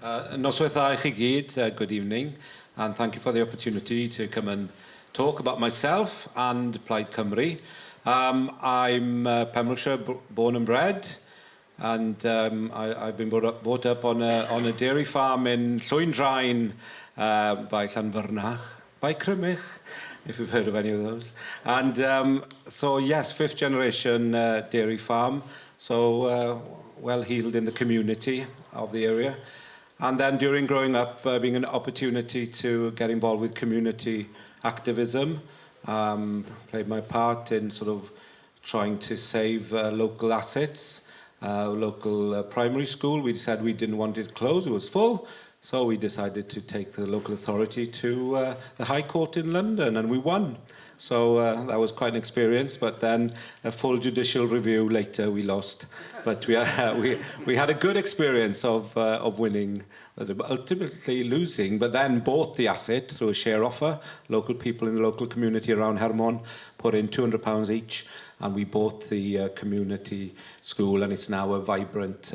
Noswaith dda I chi gyd, good evening, and thank you for the opportunity to come and talk about myself and Plaid Cymru. I'm Pembrokeshire born and bred, and I've been brought up on a dairy farm in Llwyndrain by Llanfyrnach, by Crymych, if you've heard of any of those. And so yes, fifth generation dairy farm, so well-heeled in the community of the area. And then during growing up, being an opportunity to get involved with community activism, played my part in sort of trying to save local assets, local primary school. We decided we didn't want it closed, it was full, so we decided to take the local authority to the High Court in London, and we won. So that was quite an experience, but then a full judicial review later we lost. But we had a good experience of winning, ultimately losing, but then bought the asset through a share offer. Local people in the local community around Hermon put in £200 each, and we bought the community school, and it's now a vibrant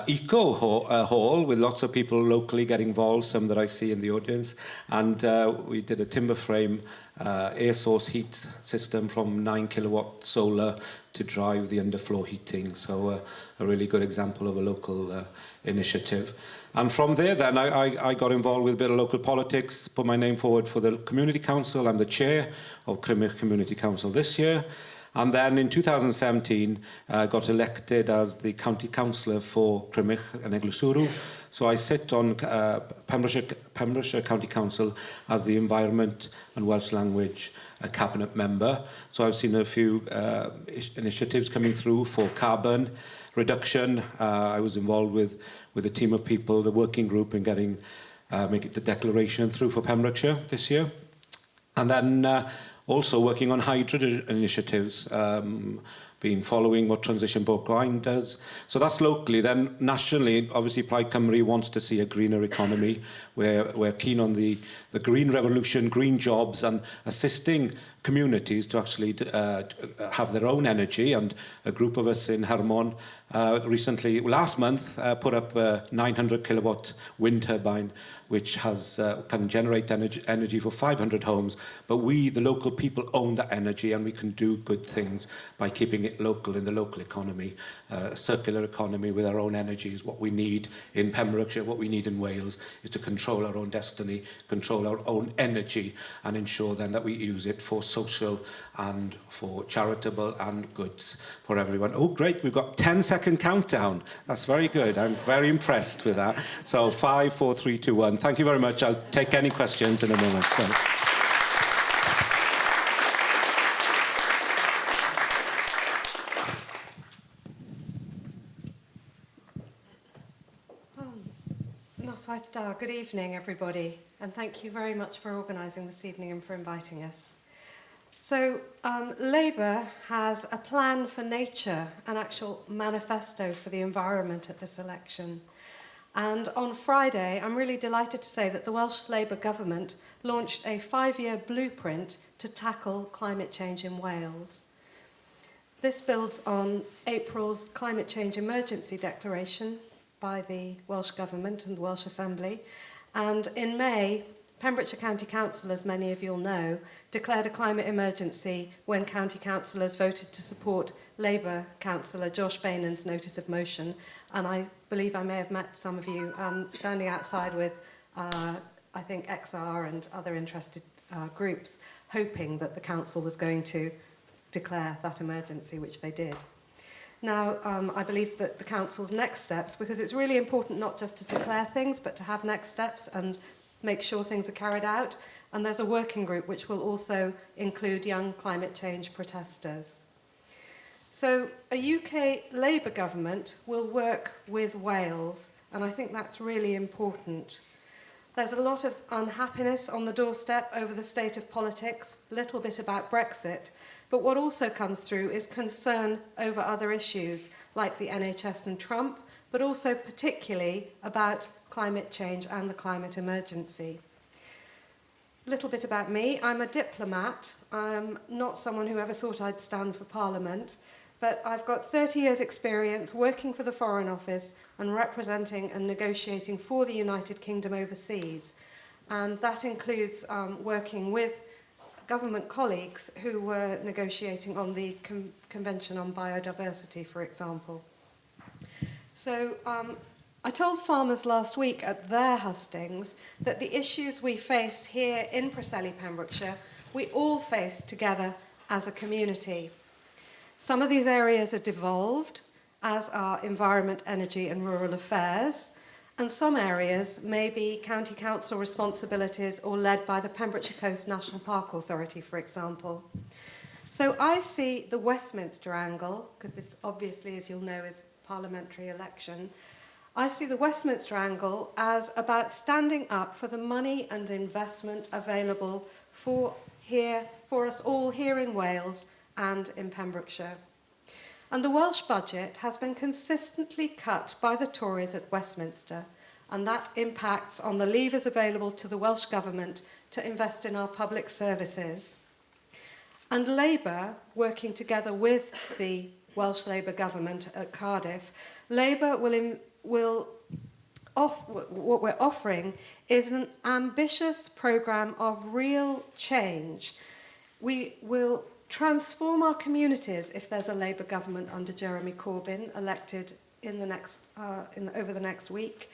eco hall with lots of people locally getting involved, some that I see in the audience. And we did a timber frame air source heat system from 9 kilowatt solar to drive the underfloor heating. So a really good example of a local initiative. And from there then I got involved with a bit of local politics, put my name forward for the Community Council. I'm the chair of Crymych Community Council this year. And then in 2017, got elected as the county councillor for Crymych and Eglwyswrw. So I sit on Pembrokeshire County Council as the Environment and Welsh Language Cabinet member. So I've seen a few initiatives coming through for carbon reduction. I was involved with a team of people, the working group, in getting making the declaration through for Pembrokeshire this year. And then also working on hydrogen initiatives, been following what Transition Bourgoin does. So that's locally. Then nationally, obviously Plaid Cymru wants to see a greener economy. We're keen on the green revolution, green jobs, and assisting communities to actually have their own energy. And a group of us in Hermon recently, last month, put up a 900 kilowatt wind turbine, which can generate energy for 500 homes. But we, the local people, own that energy, and we can do good things by keeping it local in the local economy. A circular economy with our own energy is what we need in Pembrokeshire. What we need in Wales is to control our own destiny, control our own energy, and ensure then that we use it for social and for charitable and goods for everyone. Oh, great, we've got 10-second countdown. That's very good. I'm very impressed with that. So 5, 4, 3, 2, 1. Thank you very much. I'll take any questions in a moment. Noswaith da. Good evening, everybody, and thank you very much for organising this evening and for inviting us. So, Labour has a plan for nature, an actual manifesto for the environment at this election. And on Friday, I'm really delighted to say that the Welsh Labour government launched a 5-year blueprint to tackle climate change in Wales. This builds on April's climate change emergency declaration by the Welsh Government and the Welsh Assembly. And in May, Pembrokeshire County Council, as many of you will know, declared a climate emergency when county councillors voted to support Labour councillor Josh Bainan's notice of motion. And I believe I may have met some of you standing outside with, I think, XR and other interested groups, hoping that the council was going to declare that emergency, which they did. Now, I believe that the council's next steps, because it's really important not just to declare things, but to have next steps and make sure things are carried out. And there's a working group which will also include young climate change protesters. So a UK Labour government will work with Wales, and I think that's really important. There's a lot of unhappiness on the doorstep over the state of politics, a little bit about Brexit, but what also comes through is concern over other issues like the NHS and Trump, but also particularly about climate change and the climate emergency. A little bit about me. I'm a diplomat. I'm not someone who ever thought I'd stand for Parliament, but I've got 30 years' experience working for the Foreign Office and representing and negotiating for the United Kingdom overseas. And that includes working with government colleagues who were negotiating on the Convention on Biodiversity, for example. So I told farmers last week at their hustings that the issues we face here in Preseli, Pembrokeshire, we all face together as a community. Some of these areas are devolved, as are environment, energy and rural affairs, and some areas may be county council responsibilities or led by the Pembrokeshire Coast National Park Authority, for example. So I see the Westminster angle, because this obviously, as you'll know, is parliamentary election. I see the Westminster angle as about standing up for the money and investment available for us all here in Wales and in Pembrokeshire. And the Welsh budget has been consistently cut by the Tories at Westminster, and that impacts on the levers available to the Welsh Government to invest in our public services. And Labour, working together with the Welsh Labour Government at Cardiff, Labour what we're offering is an ambitious programme of real change. We will transform our communities if there's a Labour government under Jeremy Corbyn elected over the next week.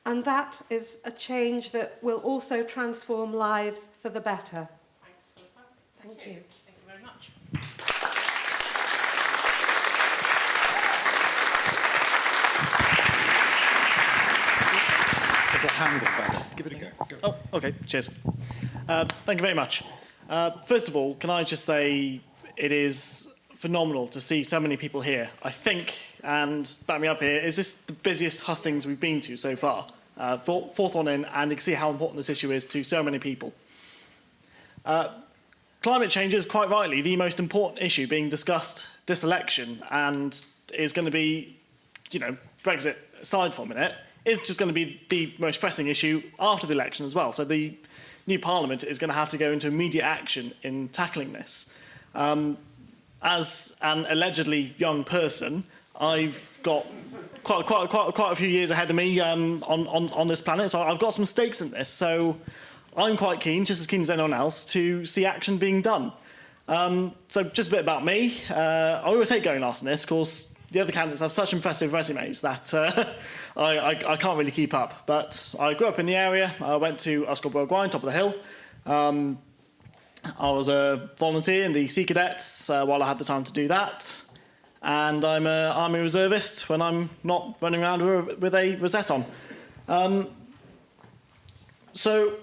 And that is a change that will also transform lives for the better. Thanks for that. Thank you. Thank you very much. Give it a go. Oh, okay, cheers. Thank you very much. First of all, can I just say it is phenomenal to see so many people here. I think, and back me up here, is this the busiest hustings we've been to so far? Fourth one in, and you can see how important this issue is to so many people. Climate change is quite rightly the most important issue being discussed this election, and is going to be, Brexit aside for a minute, is just going to be the most pressing issue after the election as well. So the new Parliament is going to have to go into immediate action in tackling this. As an allegedly young person, I've got quite a few years ahead of me on this planet, so I've got some stakes in this. So I'm quite keen, just as keen as anyone else, to see action being done. So just a bit about me. I always hate going last in this, because the other candidates have such impressive resumes that I can't really keep up. But I grew up in the area. I went to Ysgol-Bro-Gwaun, top of the hill. I was a volunteer in the Sea Cadets while I had the time to do that. And I'm an Army Reservist when I'm not running around with a rosette on. So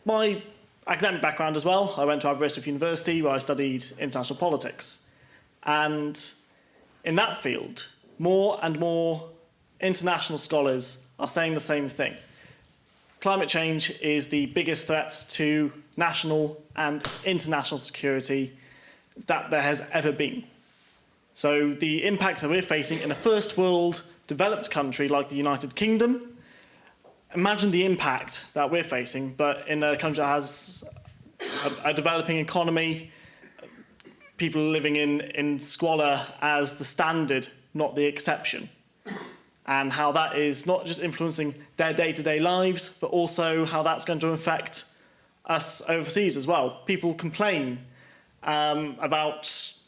my academic background as well, I went to Aberystwyth University where I studied international politics. And in that field, more and more international scholars are saying the same thing. Climate change is the biggest threat to national and international security that there has ever been. So the impact that we're facing in a first world developed country like the United Kingdom, imagine the impact that we're facing, but in a country that has a developing economy, people living in squalor as the standard, not the exception. And how that is not just influencing their day-to-day lives, but also how that's going to affect us overseas as well. People complain about,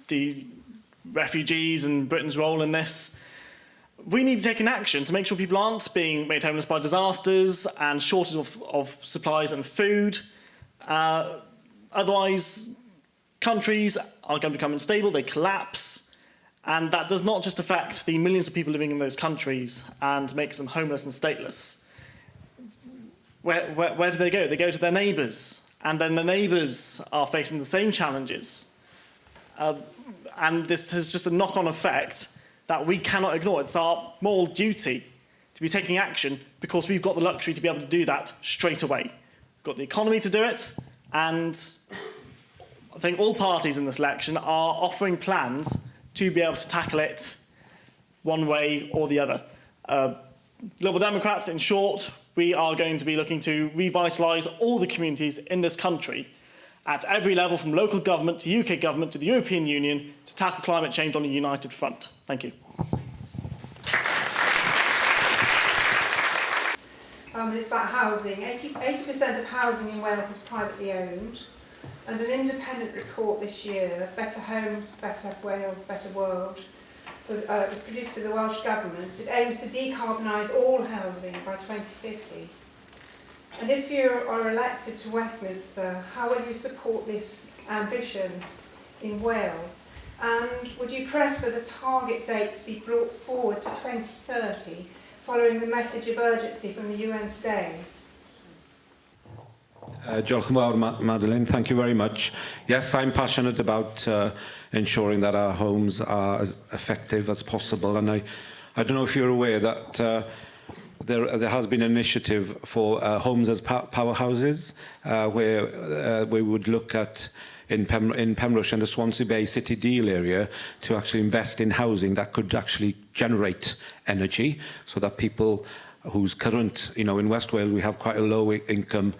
the refugees and Britain's role in this. We need to take an action to make sure people aren't being made homeless by disasters and shortage of supplies and food. Otherwise, countries are going to become unstable, they collapse. And that does not just affect the millions of people living in those countries and makes them homeless and stateless. Where do they go? They go to their neighbours. And then the neighbours are facing the same challenges. And this has just a knock-on effect that we cannot ignore. It's our moral duty to be taking action because we've got the luxury to be able to do that straight away. We've got the economy to do it, and I think all parties in this election are offering plans to be able to tackle it one way or the other. Liberal Democrats, in short, we are going to be looking to revitalise all the communities in this country at every level, from local government to UK government to the European Union, to tackle climate change on a united front. Thank you. It's about housing. 80% of housing in Wales is privately owned, and an independent report this year, Better Homes, Better Wales, Better World, was produced for the Welsh Government. It aims to decarbonise all housing by 2050. And if you are elected to Westminster, how will you support this ambition in Wales? And would you press for the target date to be brought forward to 2030, following the message of urgency from the UN today? Diolch yn fawr, Madeleine. Thank you very much. Yes, I'm passionate about ensuring that our homes are as effective as possible. And I don't know if you're aware that there has been an initiative for homes as powerhouses, where we would look at in Pembrokeshire and the Swansea Bay City Deal area to actually invest in housing that could actually generate energy, so that people whose current, in West Wales we have quite a low income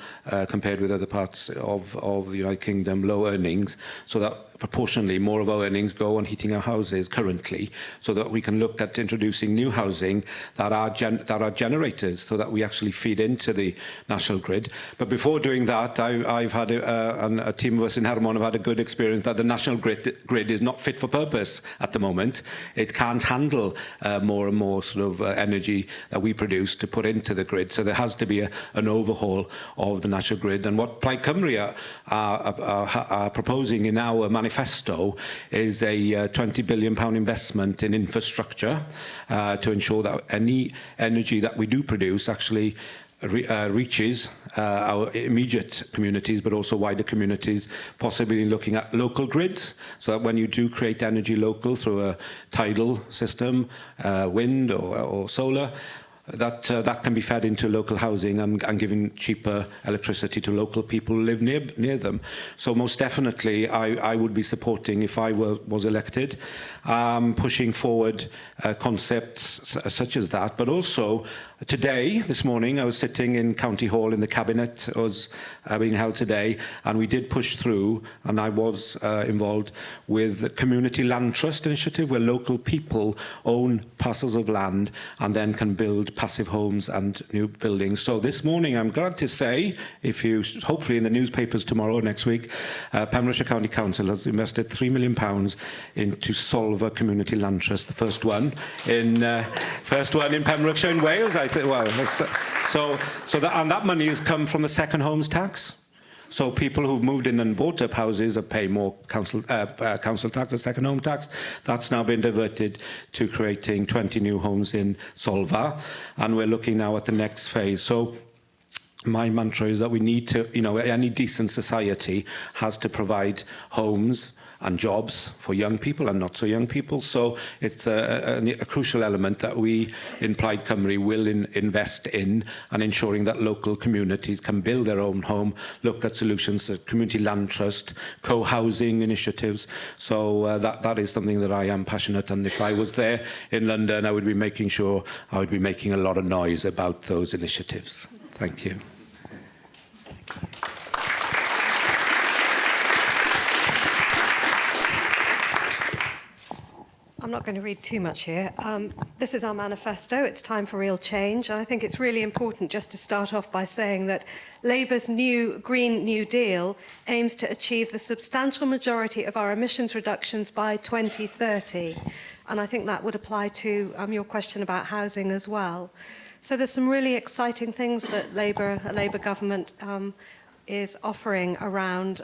compared with other parts of the United Kingdom, low earnings, so that proportionally more of our earnings go on heating our houses currently, so that we can look at introducing new housing that are generators, so that we actually feed into the national grid. But before doing that, I've had and a team of us in Hermon have had a good experience that the national grid is not fit for purpose at the moment. It can't handle more and more sort of energy that we produce to put into the grid. So there has to be an overhaul of the national grid. And what Plaid Cymru are proposing in our manifesto is a £20 billion investment in infrastructure to ensure that any energy that we do produce actually reaches our immediate communities, but also wider communities, possibly looking at local grids, so that when you do create energy local through a tidal system, wind or solar, that can be fed into local housing and giving cheaper electricity to local people who live near them. So most definitely I would be supporting, if I was elected, pushing forward concepts such as that. But also today, this morning, I was sitting in County Hall in the Cabinet. It was being held today, and we did push through, and I was involved with the Community Land Trust Initiative, where local people own parcels of land and then can build passive homes and new buildings. So this morning, I'm glad to say, hopefully in the newspapers tomorrow or next week, Pembrokeshire County Council has invested £3 million into Solva Community Land Trust, the first one in Pembrokeshire in Wales. I think. Well, that money has come from the second homes tax. So people who've moved in and bought up houses are paying more council tax, the second home tax. That's now been diverted to creating 20 new homes in Solva, and we're looking now at the next phase. So my mantra is that we need to, any decent society has to provide homes and jobs for young people and not so young people. So it's a crucial element that we in Plaid Cymru will invest in, and ensuring that local communities can build their own home, look at solutions to community land trust, co-housing initiatives. So that is something that I am passionate, and if I was there in London, I would be making sure I would be making a lot of noise about those initiatives. Thank you. I'm not going to read too much here. This is our manifesto. It's time for real change. And I think it's really important just to start off by saying that Labour's new Green New Deal aims to achieve the substantial majority of our emissions reductions by 2030. And I think that would apply to your question about housing as well. So there's some really exciting things that a Labour government is offering around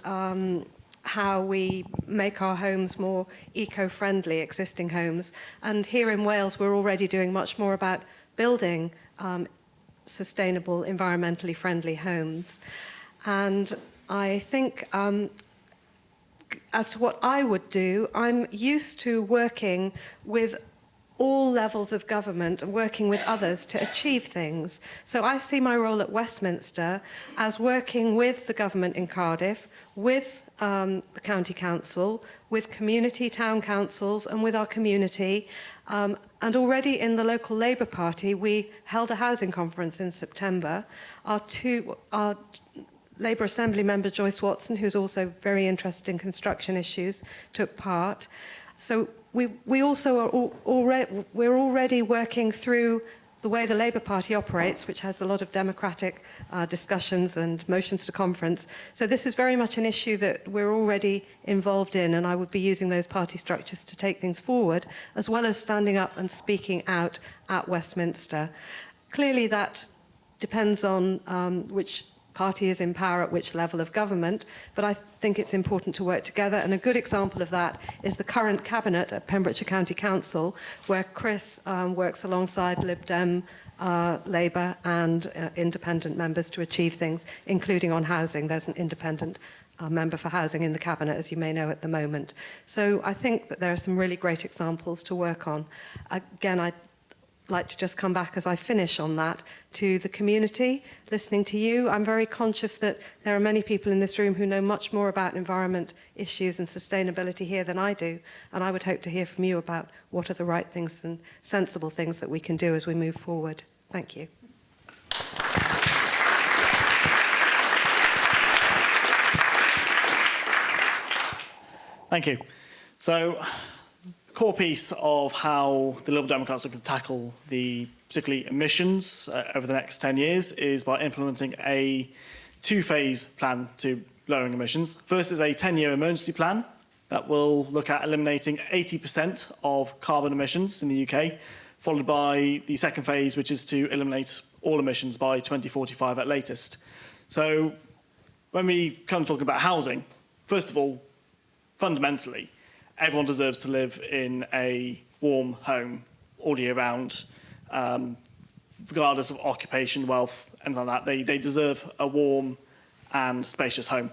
how we make our homes more eco-friendly, existing homes. And here in Wales, we're already doing much more about building sustainable, environmentally friendly homes. And I think as to what I would do, I'm used to working with all levels of government and working with others to achieve things. So I see my role at Westminster as working with the government in Cardiff, with the County Council, with community town councils and with our community. And already in the local Labour Party, we held a housing conference in September. Labour Assembly member Joyce Watson, who's also very interested in construction issues, took part. So we also are we're already working through the way the Labour Party operates, which has a lot of democratic discussions and motions to conference. So this is very much an issue that we're already involved in, and I would be using those party structures to take things forward, as well as standing up and speaking out at Westminster. Clearly that depends on which party is in power at which level of government, but I think it's important to work together, and a good example of that is the current cabinet at Pembrokeshire County Council, where Chris works alongside Lib Dem, Labour and independent members to achieve things, including on housing. There's an independent member for housing in the cabinet, as you may know, at the moment. So I think that there are some really great examples to work on. Again, I'd like to just come back as I finish on that to the community, listening to you. I'm very conscious that there are many people in this room who know much more about environment issues and sustainability here than I do, and I would hope to hear from you about what are the right things and sensible things that we can do as we move forward. Thank you. Thank you. So, core piece of how the Liberal Democrats are going to tackle the particularly emissions over the next 10 years is by implementing a two-phase plan to lowering emissions. First is a 10-year emergency plan that will look at eliminating 80% of carbon emissions in the UK, followed by the second phase, which is to eliminate all emissions by 2045 at latest. So when we come to talk about housing, first of all, fundamentally, everyone deserves to live in a warm home all year round, regardless of occupation, wealth, anything like that. They deserve a warm and spacious home.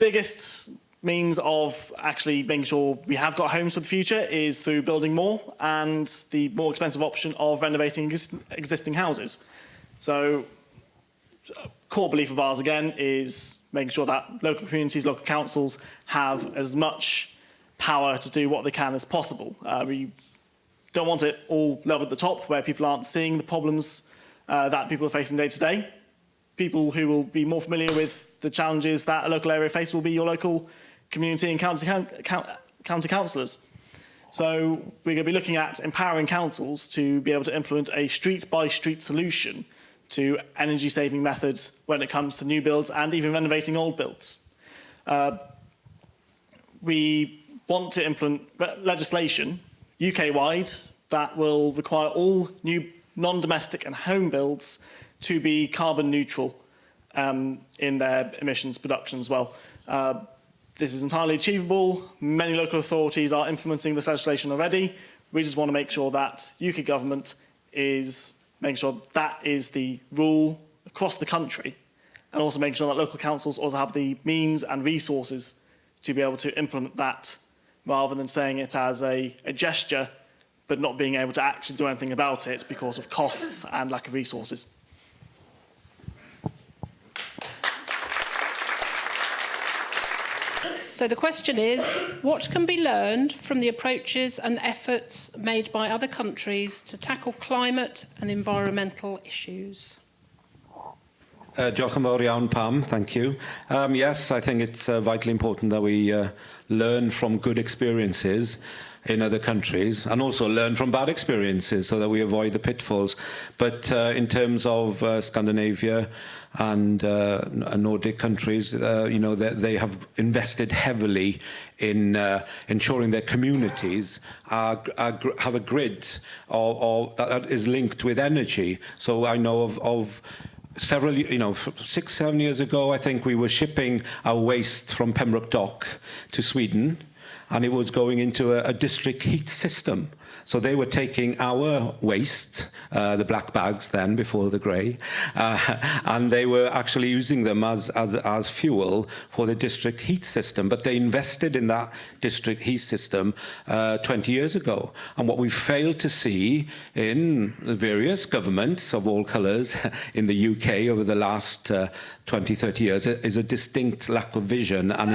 Biggest means of actually making sure we have got homes for the future is through building more, and the more expensive option of renovating existing houses. So core belief of ours, again, is making sure that local communities, local councils have as much power to do what they can as possible. We don't want it all level at the top where people aren't seeing the problems that people are facing day to day. People who will be more familiar with the challenges that a local area faces will be your local community and county councillors. So we're going to be looking at empowering councils to be able to implement a street-by-street solution to energy-saving methods when it comes to new builds and even renovating old builds. We want to implement legislation UK-wide that will require all new non-domestic and home builds to be carbon neutral in their emissions production as well. This is entirely achievable. Many local authorities are implementing this legislation already. We just want to make sure that UK government is making sure that is the rule across the country, and also making sure that local councils also have the means and resources to be able to implement that, rather than saying it as a gesture, but not being able to actually do anything about it because of costs and lack of resources. So the question is, what can be learned from the approaches and efforts made by other countries to tackle climate and environmental issues? Diolch yn fawr iawn, Pam. Thank you. Yes, I think it's vitally important that we learn from good experiences in other countries and also learn from bad experiences so that we avoid the pitfalls. But in terms of Scandinavia and Nordic countries, you know, they have invested heavily in ensuring their communities have a grid that is linked with energy. So I know of several, 6-7 years ago, I think we were shipping our waste from Pembroke Dock to Sweden, and it was going into a district heat system. So they were taking our waste, the black bags then, before the grey, and they were actually using them as fuel for the district heat system. But they invested in that district heat system 20 years ago. And what we failed to see in the various governments of all colours in the UK over the last 20, 30 years is a distinct lack of vision and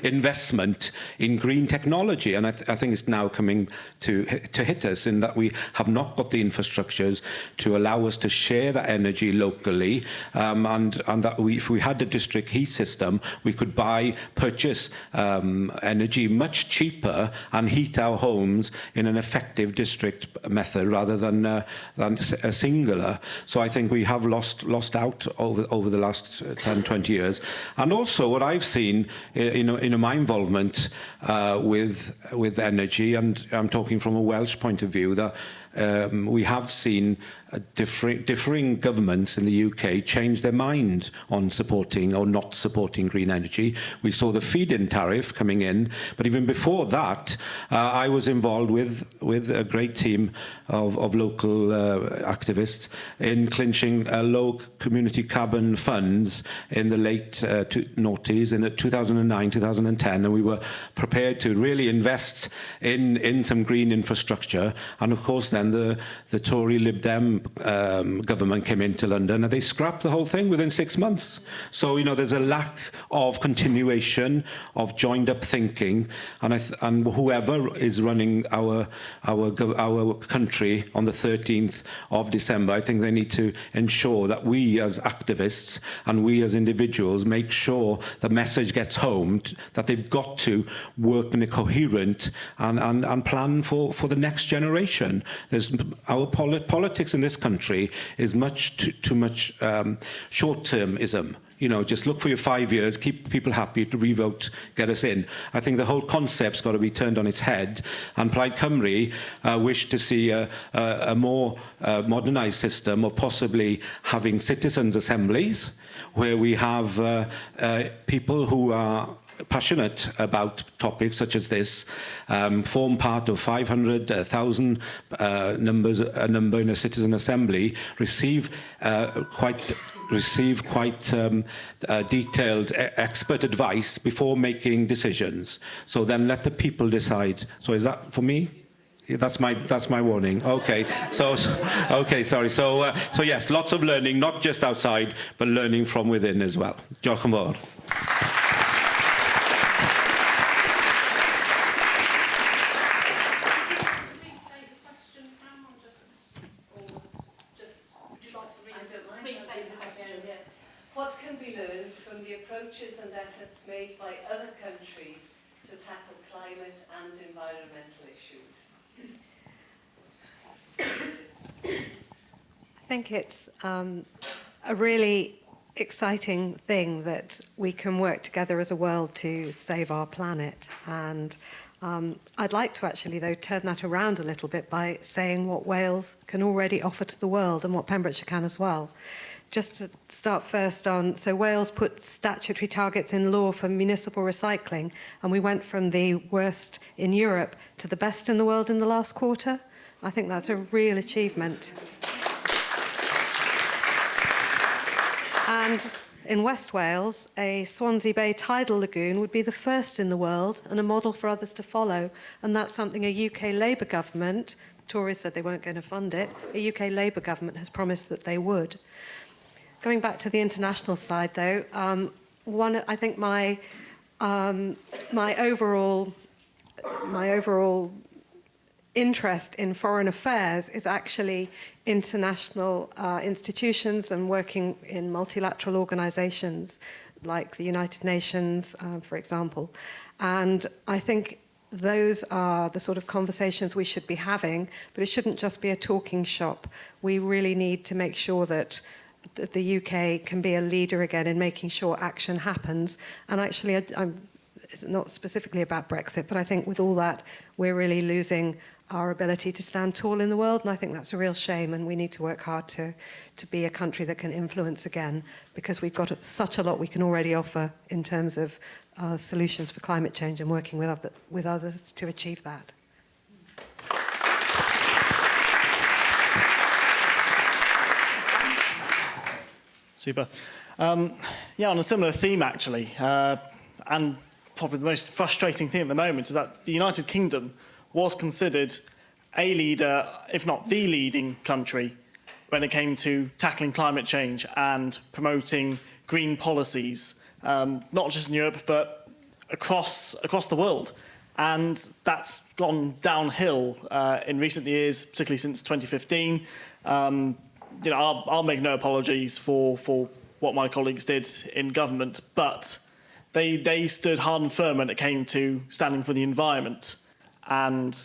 investment in green technology. And I think it's now coming to hit us in that we have not got the infrastructures to allow us to share that energy locally, and that if we had a district heat system, we could purchase energy much cheaper and heat our homes in an effective district method rather than a singular. So I think we have lost out over the last 10, 20 years. And also what I've seen in my involvement with energy, and I'm talking from a Welsh point of view, that we have seen differing governments in the UK change their mind on supporting or not supporting green energy. We saw the feed-in tariff coming in, but even before that, I was involved with a great team of local activists in clinching low community carbon funds in the late noughties, in 2009, 2010, and we were prepared to really invest in some green infrastructure. And of course, then the Tory Lib Dem government came into London and they scrapped the whole thing within 6 months. So, there's a lack of continuation, of joined-up thinking, and whoever is running our country on the 13th of December, I think they need to ensure that we as activists and we as individuals make sure the message gets home that they've got to work in a coherent and plan for the next generation. Our politics in this country is too much short-termism. Just look for your 5 years, keep people happy, to revote, get us in. I think the whole concept's got to be turned on its head. And Plaid Cymru wish to see a more modernised system of possibly having citizens' assemblies where we have people who are passionate about topics such as this, form part of 500,000 a number in a citizen assembly, receive quite detailed expert advice before making decisions. So then let the people decide. So is that for me? That's my warning. Okay. Okay. Sorry. So yes, lots of learning, not just outside, but learning from within as well. Diolch yn fawr. What can be learned from the approaches and efforts made by other countries to tackle climate and environmental issues? I think it's a really exciting thing that we can work together as a world to save our planet. And I'd like to actually, though, turn that around a little bit by saying what Wales can already offer to the world and what Pembrokeshire can as well. Just to start first on, so Wales put statutory targets in law for municipal recycling, and we went from the worst in Europe to the best in the world in the last quarter. I think that's a real achievement. And in West Wales, a Swansea Bay tidal lagoon would be the first in the world and a model for others to follow. And that's something a UK Labour government, Tories said they weren't going to fund it, a UK Labour government has promised that they would. Going back to the international side, though, I think my overall interest in foreign affairs is actually international institutions and working in multilateral organisations like the United Nations, for example. And I think those are the sort of conversations we should be having, but it shouldn't just be a talking shop. We really need to make sure that the UK can be a leader again in making sure action happens. And actually, it's not specifically about Brexit, but I think with all that, we're really losing our ability to stand tall in the world, and I think that's a real shame, and we need to work hard to be a country that can influence again, because we've got such a lot we can already offer in terms of solutions for climate change and working with others to achieve that. Super. Yeah, on a similar theme, actually, and probably the most frustrating thing at the moment is that the United Kingdom was considered a leader, if not the leading country, when it came to tackling climate change and promoting green policies, not just in Europe, but across the world. And that's gone downhill in recent years, particularly since 2015. I'll make no apologies for what my colleagues did in government, but they stood hard and firm when it came to standing for the environment. And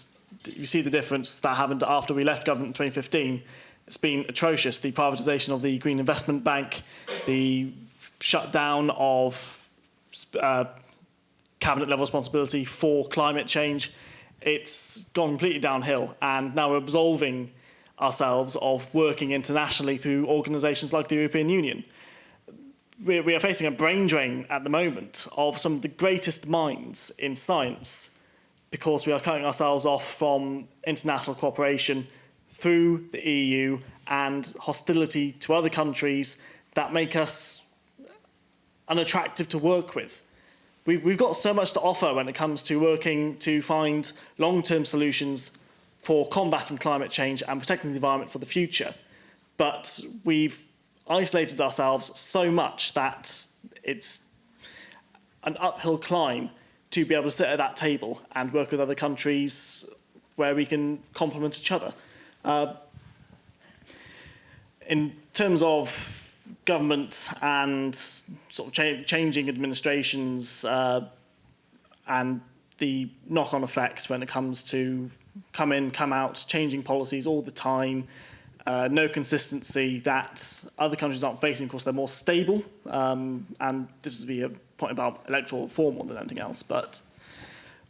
you see the difference that happened after we left government in 2015. It's been atrocious. The privatisation of the Green Investment Bank, the shutdown of cabinet-level responsibility for climate change. It's gone completely downhill, and now we're absolving ourselves of working internationally through organisations like the European Union. We are facing a brain drain at the moment of some of the greatest minds in science because we are cutting ourselves off from international cooperation through the EU and hostility to other countries that make us unattractive to work with. We've got so much to offer when it comes to working to find long-term solutions for combating climate change and protecting the environment for the future. But we've isolated ourselves so much that it's an uphill climb to be able to sit at that table and work with other countries where we can complement each other. In terms of government and sort of changing administrations and the knock-on effects when it comes to come in, come out, changing policies all the time, no consistency that other countries aren't facing because they're more stable. And this would be a point about electoral reform more than anything else. But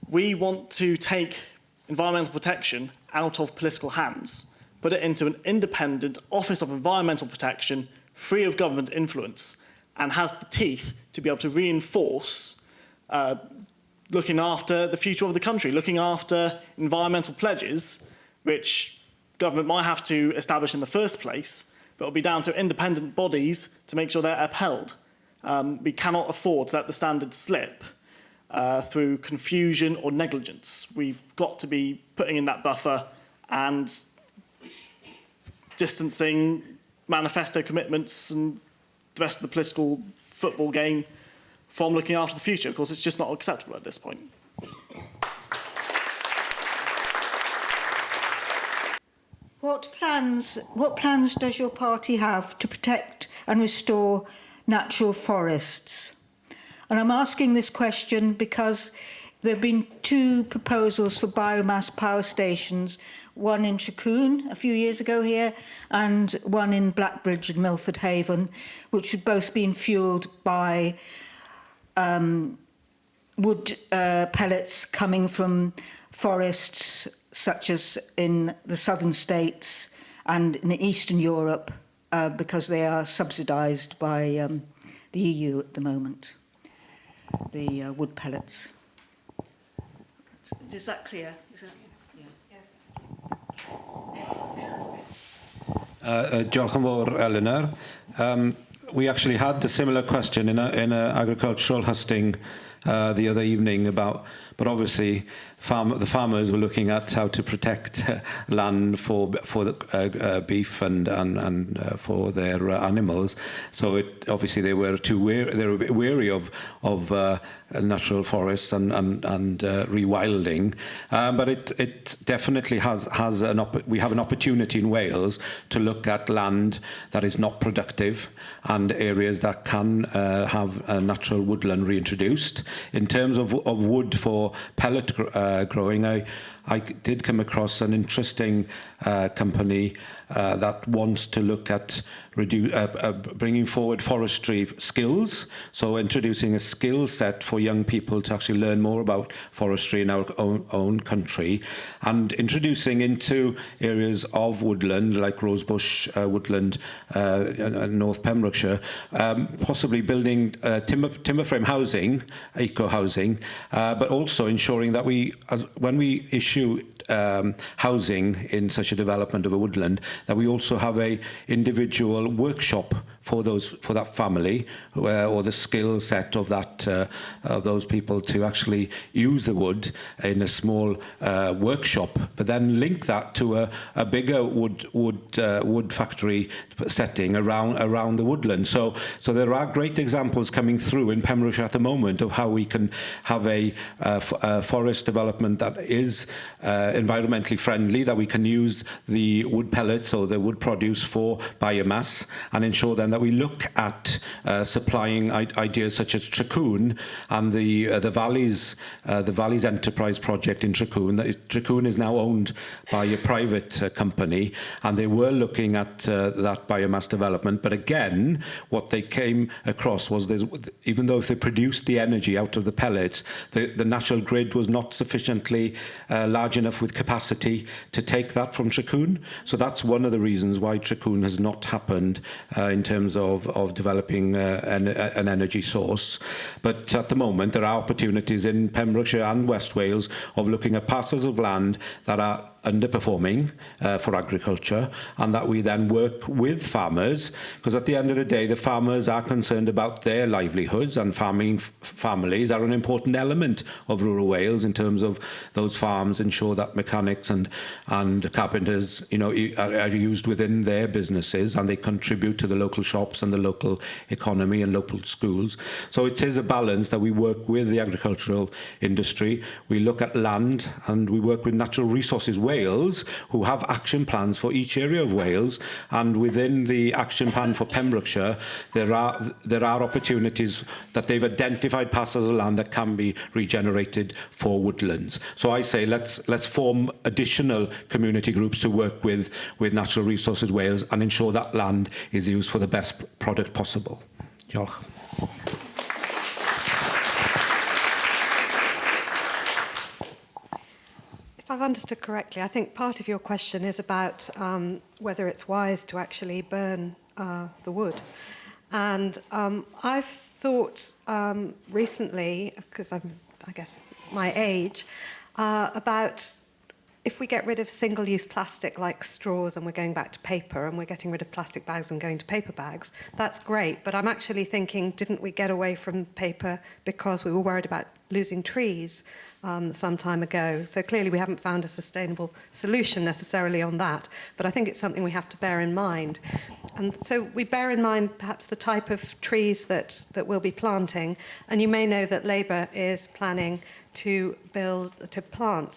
we want to take environmental protection out of political hands, put it into an independent Office of Environmental Protection, free of government influence, and has the teeth to be able to reinforce looking after the future of the country, looking after environmental pledges, which government might have to establish in the first place, but it'll be down to independent bodies to make sure they're upheld. We cannot afford to let the standards slip through confusion or negligence. We've got to be putting in that buffer and distancing manifesto commitments and the rest of the political football game from looking after the future. Of course, it's just not acceptable at this point. What plans does your party have to protect and restore natural forests? And I'm asking this question because there have been two proposals for biomass power stations, one in Chaccoon a few years ago here and one in Blackbridge and Milford Haven, which had both been fuelled by wood pellets coming from forests such as in the southern states and in Eastern Europe because they are subsidised by the EU at the moment, the wood pellets. Is that clear? Is that, yeah. Diolch yn fawr, Eleanor. We actually had a similar question in an agricultural husting the other evening but obviously the farmers were looking at how to protect land for the beef and for their animals. So obviously they were a bit wary of natural forests and rewilding. But it definitely we have an opportunity in Wales to look at land that is not productive and areas that can have natural woodland reintroduced. In terms of wood for pellet growing, I did come across an interesting company that wants to look at bringing forward forestry skills, so introducing a skill set for young people to actually learn more about forestry in our own country, and introducing into areas of woodland like Rosebush woodland in North Pembrokeshire, possibly building timber frame housing, eco housing, but also ensuring that when we issue housing in such a development of a woodland, that we also have a individual workshop for that family or the skill set of those people to actually use the wood in a small workshop, but then link that to a bigger wood factory setting around the woodland. So there are great examples coming through in Pembrokeshire at the moment of how we can have a forest development that is environmentally friendly, that we can use the wood pellets or the wood produce for biomass, and ensure then that we look at supplying ideas such as Tracoon and the Valleys Enterprise project in Tracoon. Tracoon is now owned by a private company, and they were looking at that biomass development. But again, what they came across was even though if they produced the energy out of the pellets, the national grid was not sufficiently large enough with capacity to take that from Tracoon. So that's one of the reasons why Tracoon has not happened in terms of developing an energy source. But at the moment, there are opportunities in Pembrokeshire and West Wales of looking at parcels of land that are underperforming for agriculture, and that we then work with farmers, because at the end of the day the farmers are concerned about their livelihoods, and farming families are an important element of rural Wales in terms of those farms ensure that mechanics and carpenters are used within their businesses, and they contribute to the local shops and the local economy and local schools. So it is a balance that we work with the agricultural industry, we look at land, and we work with Natural Resources Wales, who have action plans for each area of Wales, and within the action plan for Pembrokeshire there are opportunities that they've identified parcels of land that can be regenerated for woodlands. So I say let's form additional community groups to work with Natural Resources Wales and ensure that land is used for the best product possible. Diolch. If I've understood correctly, I think part of your question is about whether it's wise to actually burn the wood. And I've thought recently, because I'm, I guess, my age, about if we get rid of single-use plastic like straws and we're going back to paper, and we're getting rid of plastic bags and going to paper bags, that's great. But I'm actually thinking, didn't we get away from paper because we were worried about losing trees some time ago? So clearly we haven't found a sustainable solution necessarily on that, but I think it's something we have to bear in mind. And so we bear in mind perhaps the type of trees that we'll be planting, and you may know that Labour is planning to plant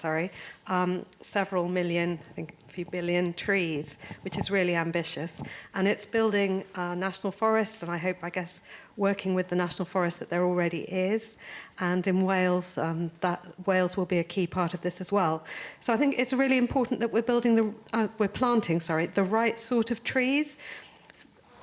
several million, I think a few billion trees, which is really ambitious. And it's building national forests, and I guess, working with the national forest that there already is. And in Wales, Wales will be a key part of this as well. So I think it's really important that we're planting the right sort of trees.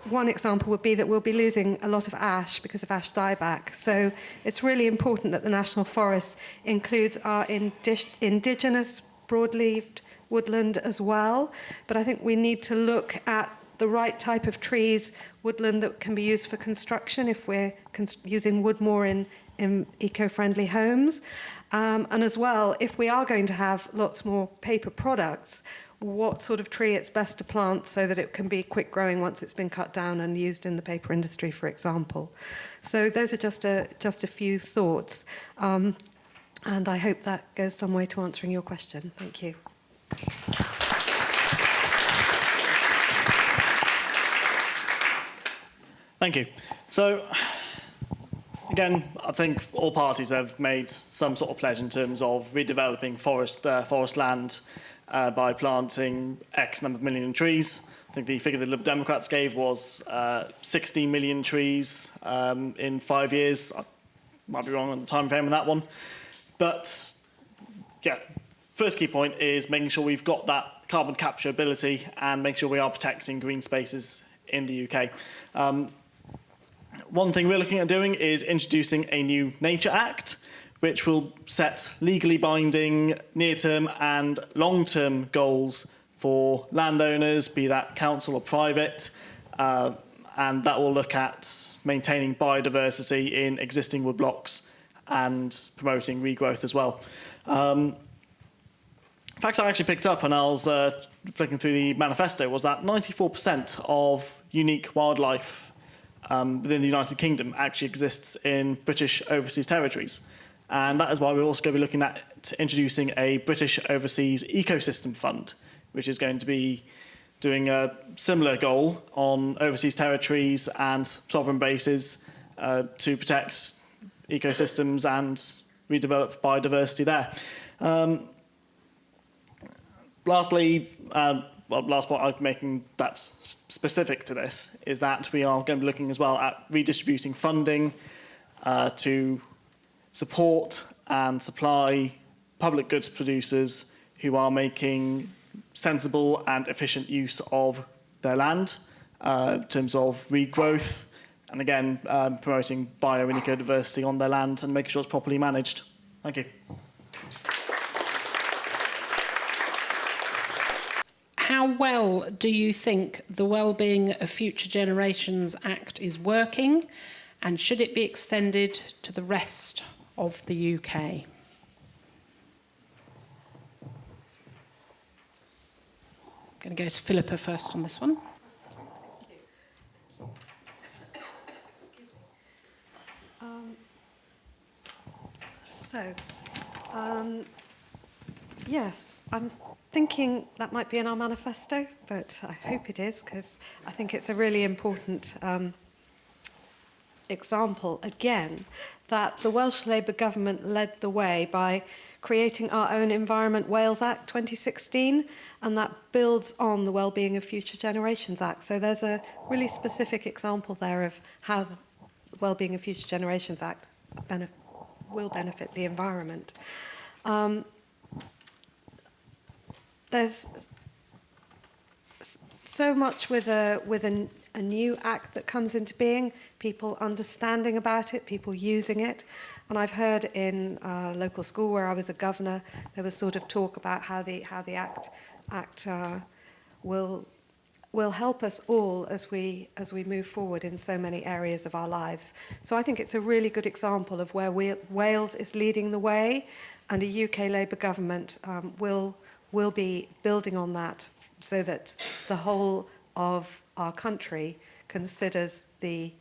One example would be that we'll be losing a lot of ash because of ash dieback. So it's really important that the National Forest includes our indigenous broadleaved woodland as well. But I think we need to look at the right type of trees, woodland that can be used for construction if we're using wood more in eco-friendly homes. And as well, if we are going to have lots more paper products, what sort of tree it's best to plant so that it can be quick growing once it's been cut down and used in the paper industry, for example. So those are just a few thoughts. And I hope that goes some way to answering your question. Thank you. Thank you. So, again, I think all parties have made some sort of pledge in terms of redeveloping forest land by planting X number of million trees. I think the figure the Liberal Democrats gave was 60 million trees in 5 years. I might be wrong on the time frame on that one. But, yeah, first key point is making sure we've got that carbon capture ability and make sure we are protecting green spaces in the UK. One thing we're looking at doing is introducing a new Nature Act, which will set legally binding near-term and long-term goals for landowners, be that council or private, and that will look at maintaining biodiversity in existing woodblocks and promoting regrowth as well. Facts I actually picked up when I was flicking through the manifesto was that 94% of unique wildlife within the United Kingdom actually exists in British overseas territories. And that is why we're also going to be looking at introducing a British Overseas Ecosystem Fund, which is going to be doing a similar goal on overseas territories and sovereign bases to protect ecosystems and redevelop biodiversity there. Lastly, last point I'm making that's specific to this is that we are going to be looking as well at redistributing funding to support and supply public goods producers who are making sensible and efficient use of their land in terms of regrowth and again promoting bio and ecodiversity on their land and making sure it's properly managed. Thank you. How well do you think the Wellbeing of Future Generations Act is working, and should it be extended to the rest of the UK? I'm going to go to Philippa first on this one. Yes, I'm thinking that might be in our manifesto, but I hope it is, because I think it's a really important example, again, that the Welsh Labour government led the way by creating our own Environment Wales Act 2016, and that builds on the Wellbeing of Future Generations Act. So there's a really specific example there of how the Wellbeing of Future Generations Act will benefit the environment. There's so much with a new act that comes into being, people understanding about it, people using it. And I've heard in local school where I was a governor, there was sort of talk about how the act will help us all as we move forward in so many areas of our lives. So I think it's a really good example of where Wales is leading the way, and a UK Labour government will be building on that so that the whole of our country considers the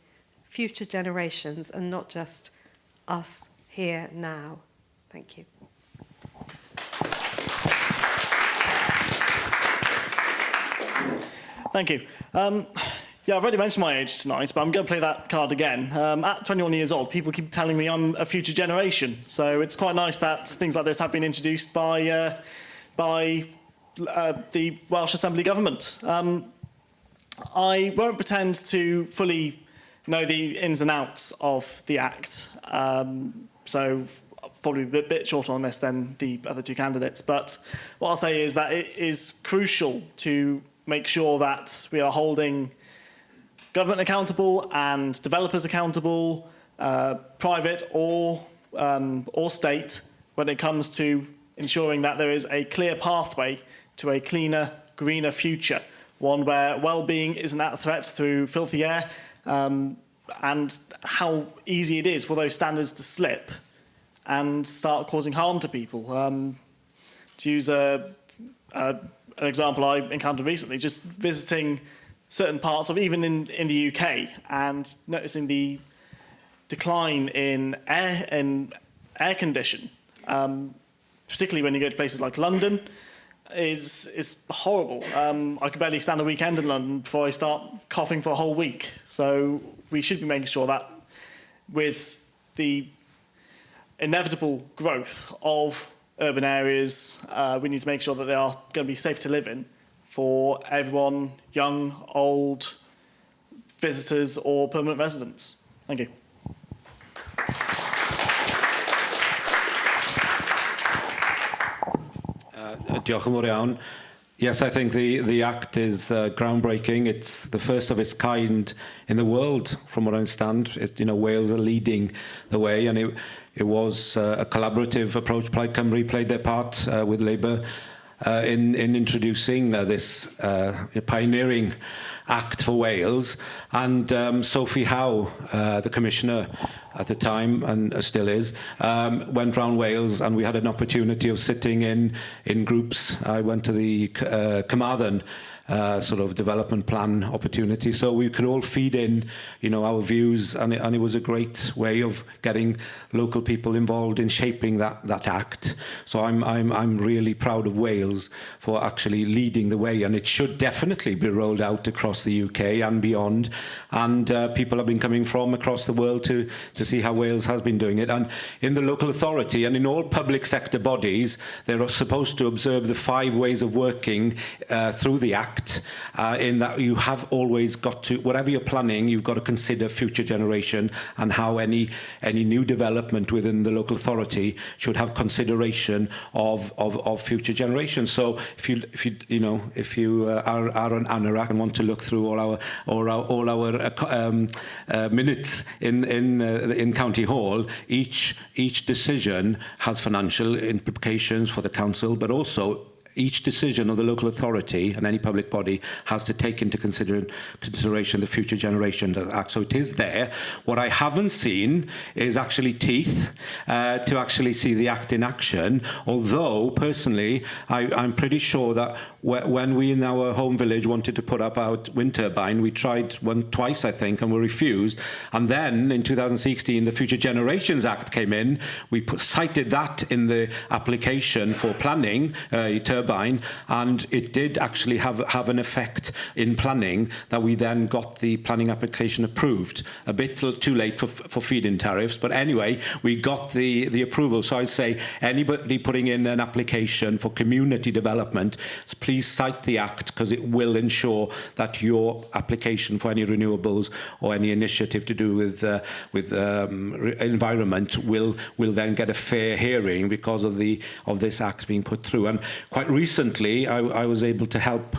future generations and not just us here now. Thank you. Thank you. Yeah, I've already mentioned my age tonight, but I'm going to play that card again. At 21 years old, people keep telling me I'm a future generation. So it's quite nice that things like this have been introduced by the Welsh Assembly Government. I won't pretend to fully know the ins and outs of the Act, so probably a bit shorter on this than the other two candidates. But what I'll say is that it is crucial to make sure that we are holding government accountable and developers accountable, private or state, when it comes to ensuring that there is a clear pathway to a cleaner, greener future, one where well-being isn't at threat through filthy air, and how easy it is for those standards to slip and start causing harm to people. To use an example I encountered recently, just visiting certain parts of, even in the UK, and noticing the decline in air condition, particularly when you go to places like London, is horrible. I could barely stand a weekend in London before I start coughing for a whole week. So we should be making sure that with the inevitable growth of urban areas, we need to make sure that they are going to be safe to live in for everyone, young, old, visitors or permanent residents. Thank you. Diolch yn fawr iawn. Yes, I think the Act is groundbreaking. It's the first of its kind in the world, from what I understand. Wales are leading the way, and it was a collaborative approach. Plaid Cymru played their part with Labour in introducing this pioneering Act for Wales, and Sophie Howe, the Commissioner at the time, and still is, went round Wales, and we had an opportunity of sitting in groups. I went to the Carmarthen sort of development plan opportunity, so we could all feed in, our views, and it was a great way of getting local people involved in shaping that act. So I'm really proud of Wales for actually leading the way, and it should definitely be rolled out across the UK and beyond. And people have been coming from across the world to see how Wales has been doing it. And in the local authority and in all public sector bodies, they're supposed to observe the 5 ways of working through the act. In that you have always got to, whatever you're planning, you've got to consider future generation and how any new development within the local authority should have consideration of future generations. So if you are an anorak and want to look through all our minutes in County Hall, each decision has financial implications for the council, but also each decision of the local authority and any public body has to take into consideration the Future Generation Act. So it is there. What I haven't seen is actually teeth to actually see the act in action, although personally I'm pretty sure that when we in our home village wanted to put up our wind turbine, we tried twice, I think, and were refused. And then in 2016, the Future Generations Act came in. We cited that in the application for planning a turbine, and it did actually have an effect in planning that we then got the planning application approved. A bit too late for feed-in tariffs, but anyway, we got the approval. So I'd say anybody putting in an application for community development, please cite the Act, because it will ensure that your application for any renewables or any initiative to do with environment will then get a fair hearing because of this Act being put through. And quite recently, I was able to help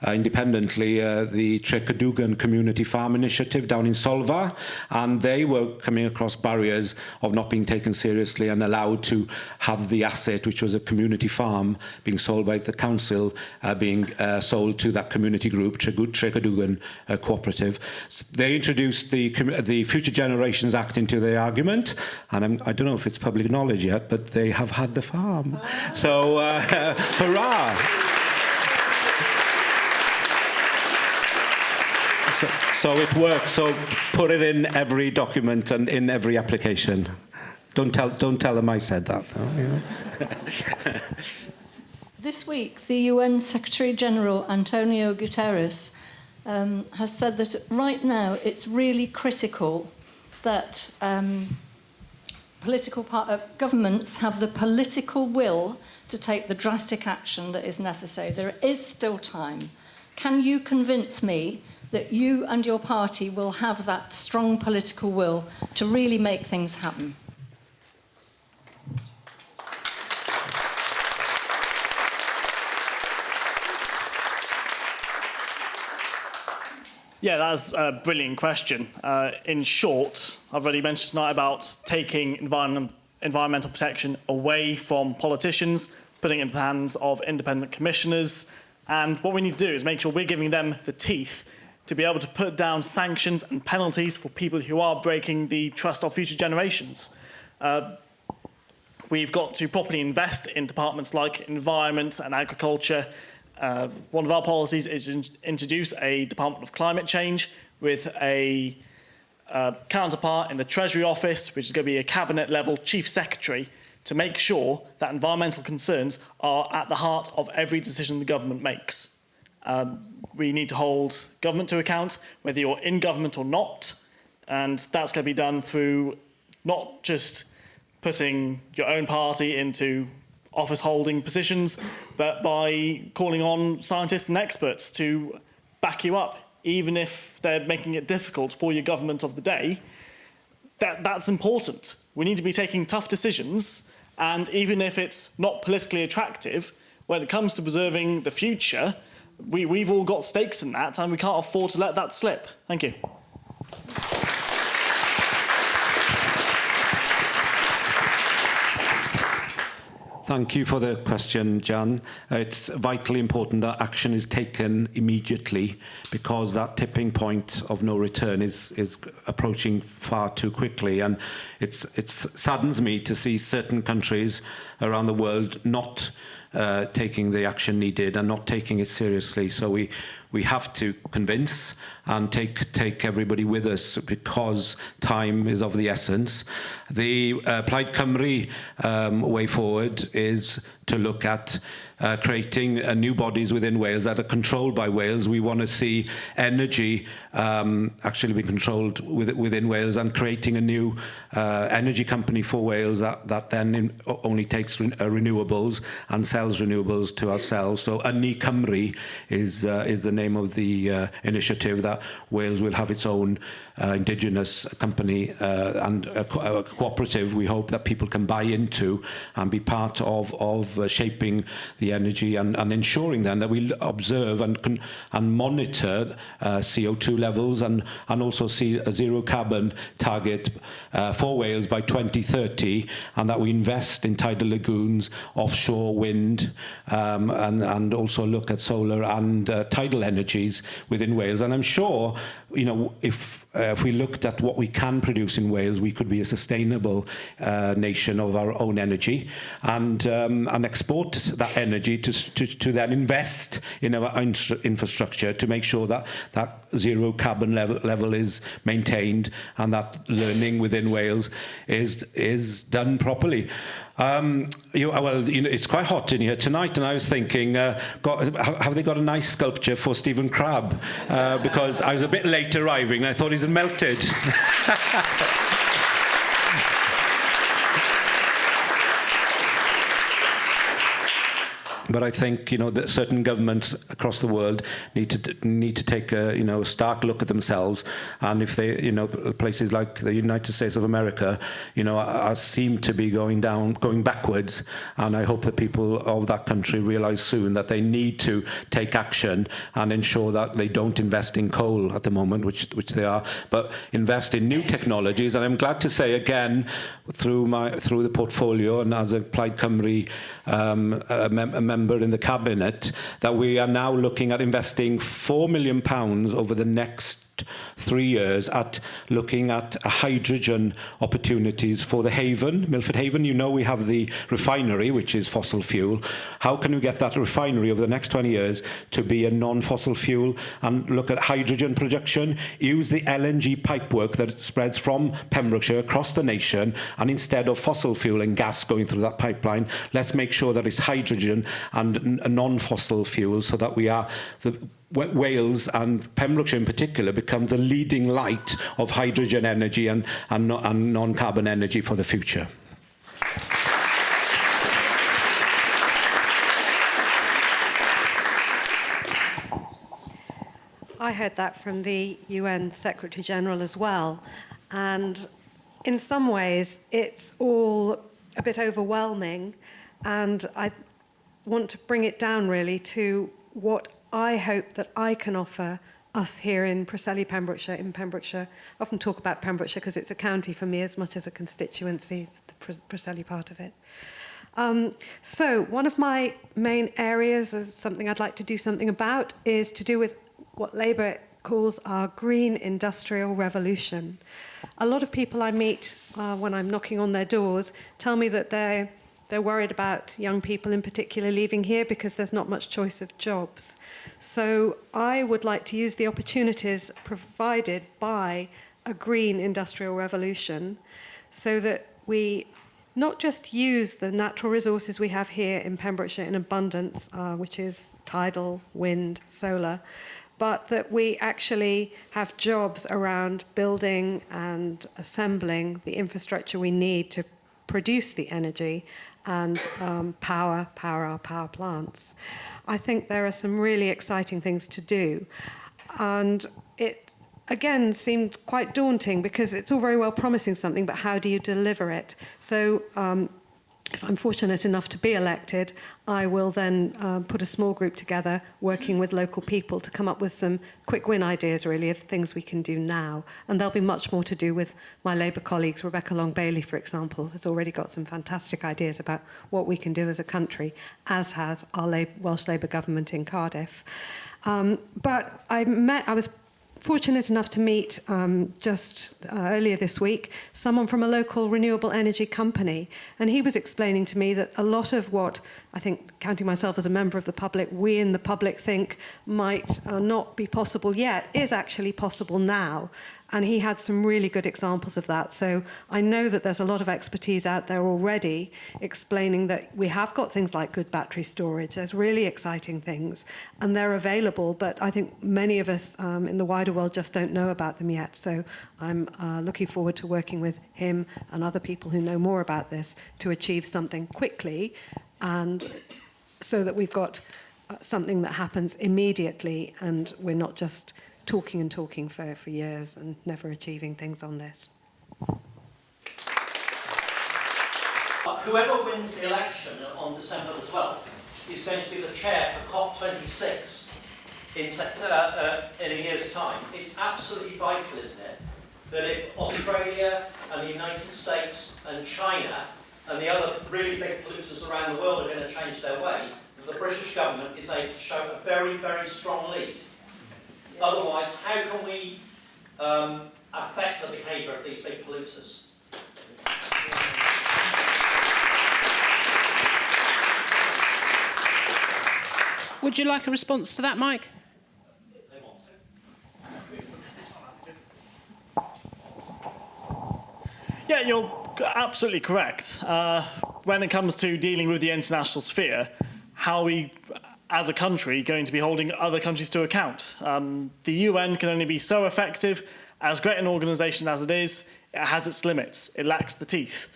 independently the Trecadugan Community Farm Initiative down in Solva, and they were coming across barriers of not being taken seriously and allowed to have the asset, which was a community farm, being sold by the council, being sold to that community group, Trecadugan Cooperative. They introduced the Future Generations Act into their argument, and I don't know if it's public knowledge yet, but they have had the farm. So, hurrah! So it works. So put it in every document and in every application. Don't tell them I said that, though. This week, the UN Secretary-General Antonio Guterres has said that right now it's really critical that governments have the political will to take the drastic action that is necessary. There is still time. Can you convince me that you and your party will have that strong political will to really make things happen? Yeah, that's a brilliant question. In short, I've already mentioned tonight about taking environmental protection away from politicians, putting it into the hands of independent commissioners, and what we need to do is make sure we're giving them the teeth to be able to put down sanctions and penalties for people who are breaking the trust of future generations. We've got to properly invest in departments like environment and agriculture. One of our policies is to introduce a Department of Climate Change with a counterpart in the Treasury Office, which is going to be a cabinet-level chief secretary, to make sure that environmental concerns are at the heart of every decision the government makes. We need to hold government to account, whether you're in government or not, and that's going to be done through not just putting your own party into office-holding positions, but by calling on scientists and experts to back you up, even if they're making it difficult for your government of the day. That's important. We need to be taking tough decisions, and even if it's not politically attractive, when it comes to preserving the future, we've all got stakes in that, and we can't afford to let that slip. Thank you. Thank you for the question, Jan. It's vitally important that action is taken immediately, because that tipping point of no return is approaching far too quickly. And it saddens me to see certain countries around the world not taking the action needed and not taking it seriously. So we have to convince and take everybody with us, because time is of the essence. The Plaid Cymru way forward is to look at creating new bodies within Wales that are controlled by Wales. We want to see energy actually be controlled within Wales, and creating a new energy company for Wales that then only takes renewables and sells renewables to ourselves. So Ynni Cymru is the name of the initiative, that Wales will have its own indigenous company and a cooperative, we hope, that people can buy into and be part of shaping the energy and ensuring then that we observe and monitor CO2 levels and also see a zero carbon target for Wales by 2030, and that we invest in tidal lagoons, offshore wind, and also look at solar and tidal energies within Wales. And I'm sure, you know, if we looked at what we can produce in Wales, we could be a sustainable nation of our own energy, and export that energy to then invest in our infrastructure to make sure that zero carbon level is maintained, and that learning within Wales is done properly. It's quite hot in here tonight, and I was thinking, have they got a nice sculpture for Stephen Crabbe? Because I was a bit late arriving, and I thought he'd melted. But I think, you know, that certain governments across the world need to take a stark look at themselves, and if they, you know, places like the United States of America, you know, seem to be going backwards, and I hope that people of that country realise soon that they need to take action and ensure that they don't invest in coal at the moment, which they are, but invest in new technologies. And I'm glad to say again, through the portfolio and as a Plaid Cymru member in the cabinet, that we are now looking at investing £4 million over the next 3 years at looking at hydrogen opportunities for the Haven, Milford Haven. You know, we have the refinery, which is fossil fuel. How can we get that refinery over the next 20 years to be a non-fossil fuel, and look at hydrogen production, use the LNG pipework that spreads from Pembrokeshire across the nation, and instead of fossil fuel and gas going through that pipeline, let's make sure that it's hydrogen and a non-fossil fuel, so that we are Wales, and Pembrokeshire in particular, become the leading light of hydrogen energy and non-carbon energy for the future. I heard that from the UN Secretary General as well, and in some ways it's all a bit overwhelming, and I want to bring it down really to what I hope that I can offer us here in Preseli, Pembrokeshire, I often talk about Pembrokeshire because it's a county for me as much as a constituency, the Preseli part of it. So one of my main areas of something I'd like to do something about is to do with what Labour calls our green industrial revolution. A lot of people I meet when I'm knocking on their doors tell me that they're worried about young people in particular leaving here because there's not much choice of jobs. So I would like to use the opportunities provided by a green industrial revolution so that we not just use the natural resources we have here in Pembrokeshire in abundance, which is tidal, wind, solar, but that we actually have jobs around building and assembling the infrastructure we need to produce the energy and power our power plants. I think there are some really exciting things to do. And it, again, seemed quite daunting because it's all very well promising something, but how do you deliver it? So if I'm fortunate enough to be elected, I will then put a small group together working with local people to come up with some quick win ideas, really, of things we can do now. And there'll be much more to do with my Labour colleagues. Rebecca Long-Bailey, for example, has already got some fantastic ideas about what we can do as a country, as has our Welsh Labour government in Cardiff. But I was fortunate enough to meet just earlier this week someone from a local renewable energy company, and he was explaining to me that a lot of what I think, counting myself as a member of the public, we in the public think might not be possible yet is actually possible now. And he had some really good examples of that. So I know that there's a lot of expertise out there already explaining that we have got things like good battery storage. There's really exciting things, and they're available. But I think many of us in the wider world just don't know about them yet. So I'm looking forward to working with him and other people who know more about this to achieve something quickly, and so that we've got something that happens immediately, and we're not just talking and talking for years and never achieving things on this. Whoever wins the election on December the 12th is going to be the chair for COP26 in a year's time. It's absolutely vital, isn't it, that if Australia and the United States and China and the other really big polluters around the world are going to change their way, that the British government is able to show a very, very strong lead. Otherwise, how can we affect the behaviour of these big polluters? Would you like a response to that, Mike? If they want to. Yeah, you're absolutely correct. When it comes to dealing with the international sphere, how are we, as a country, going to be holding other countries to account? The UN can only be so effective. As great an organisation as it is, it has its limits. It lacks the teeth.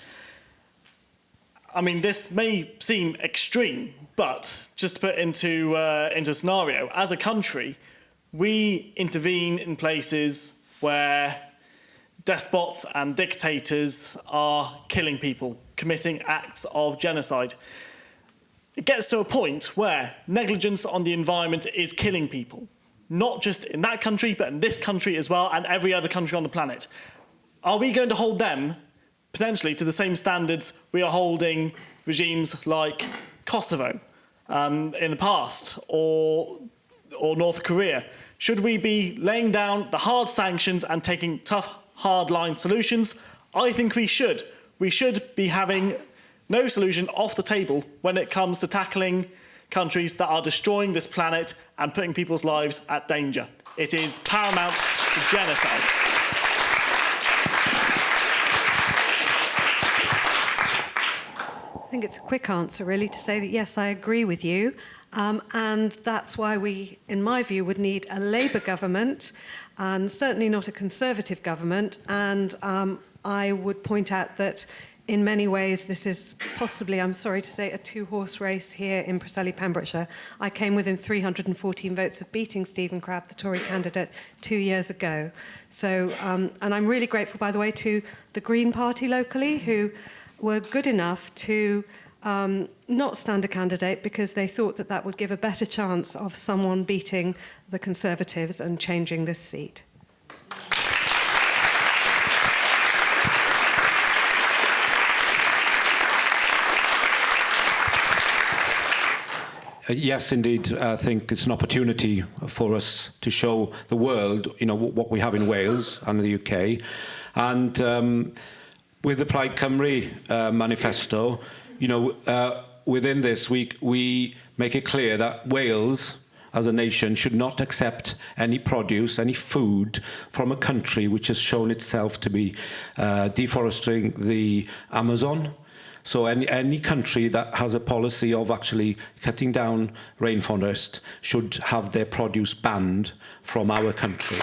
I mean, this may seem extreme, but just to put into a scenario, as a country, we intervene in places where despots and dictators are killing people, committing acts of genocide. It gets to a point where negligence on the environment is killing people, not just in that country, but in this country as well, and every other country on the planet. Are we going to hold them, potentially, to the same standards we are holding regimes like Kosovo in the past, or North Korea? Should we be laying down the hard sanctions and taking tough, hard-line solutions? I think we should. We should be having no solution off the table when it comes to tackling countries that are destroying this planet and putting people's lives at danger. It is paramount to genocide. I think it's a quick answer, really, to say that, yes, I agree with you. And that's why we, in my view, would need a Labour government, and certainly not a Conservative government. And I would point out that in many ways, this is possibly, I'm sorry to say, a two-horse race here in Preseli, Pembrokeshire. I came within 314 votes of beating Stephen Crabb, the Tory candidate, 2 years ago. So, and I'm really grateful, by the way, to the Green Party locally, who were good enough to not stand a candidate because they thought that that would give a better chance of someone beating the Conservatives and changing this seat. Yes, indeed. I think it's an opportunity for us to show the world, what we have in Wales and the UK. And with the Plaid Cymru manifesto, within this, we make it clear that Wales, as a nation, should not accept any produce, any food from a country which has shown itself to be deforesting the Amazon. So any country that has a policy of actually cutting down rainforest should have their produce banned from our country.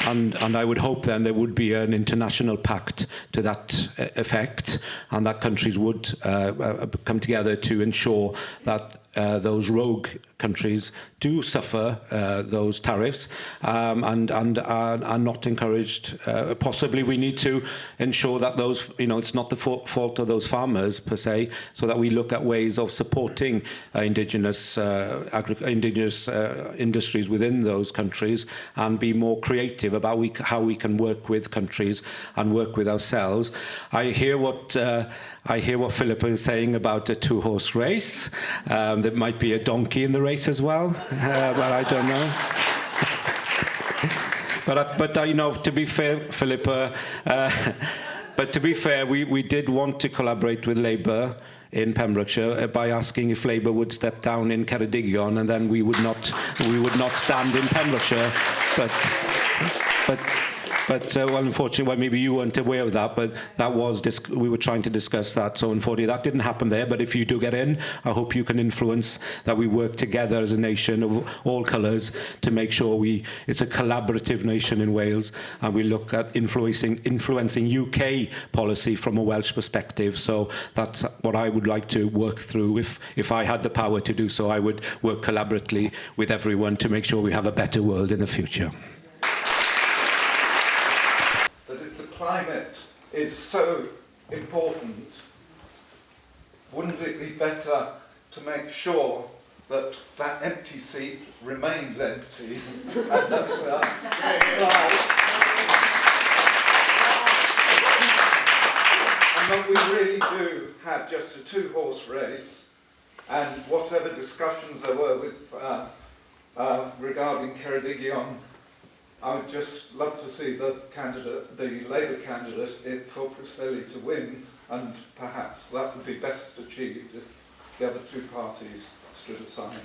And I would hope then there would be an international pact to that effect, and that countries would come together to ensure that those rogue countries do suffer those tariffs and are not encouraged. Possibly we need to ensure that those, it's not the fault of those farmers per se, so that we look at ways of supporting indigenous industries within those countries and be more creative about how we can work with countries and work with ourselves. I hear what Philippa is saying about a two-horse race. There might be a donkey in the race as well, but I don't know. but to be fair, Philippa, but to be fair, we did want to collaborate with Labour in Pembrokeshire by asking if Labour would step down in Ceredigion, and then we would not stand in Pembrokeshire. But well, unfortunately, well, maybe you weren't aware of that, but that was we were trying to discuss that. So unfortunately, that didn't happen there. But if you do get in, I hope you can influence that we work together as a nation of all colours to make sure it's a collaborative nation in Wales, and we look at influencing UK policy from a Welsh perspective. So that's what I would like to work through. If I had the power to do so, I would work collaboratively with everyone to make sure we have a better world in the future. Climate is so important, wouldn't it be better to make sure that that empty seat remains empty and that we really do have just a two-horse race, and whatever discussions there were with regarding Ceredigion, I would just love to see the Labour candidate for Preseli to win, and perhaps that would be best achieved if the other two parties stood aside.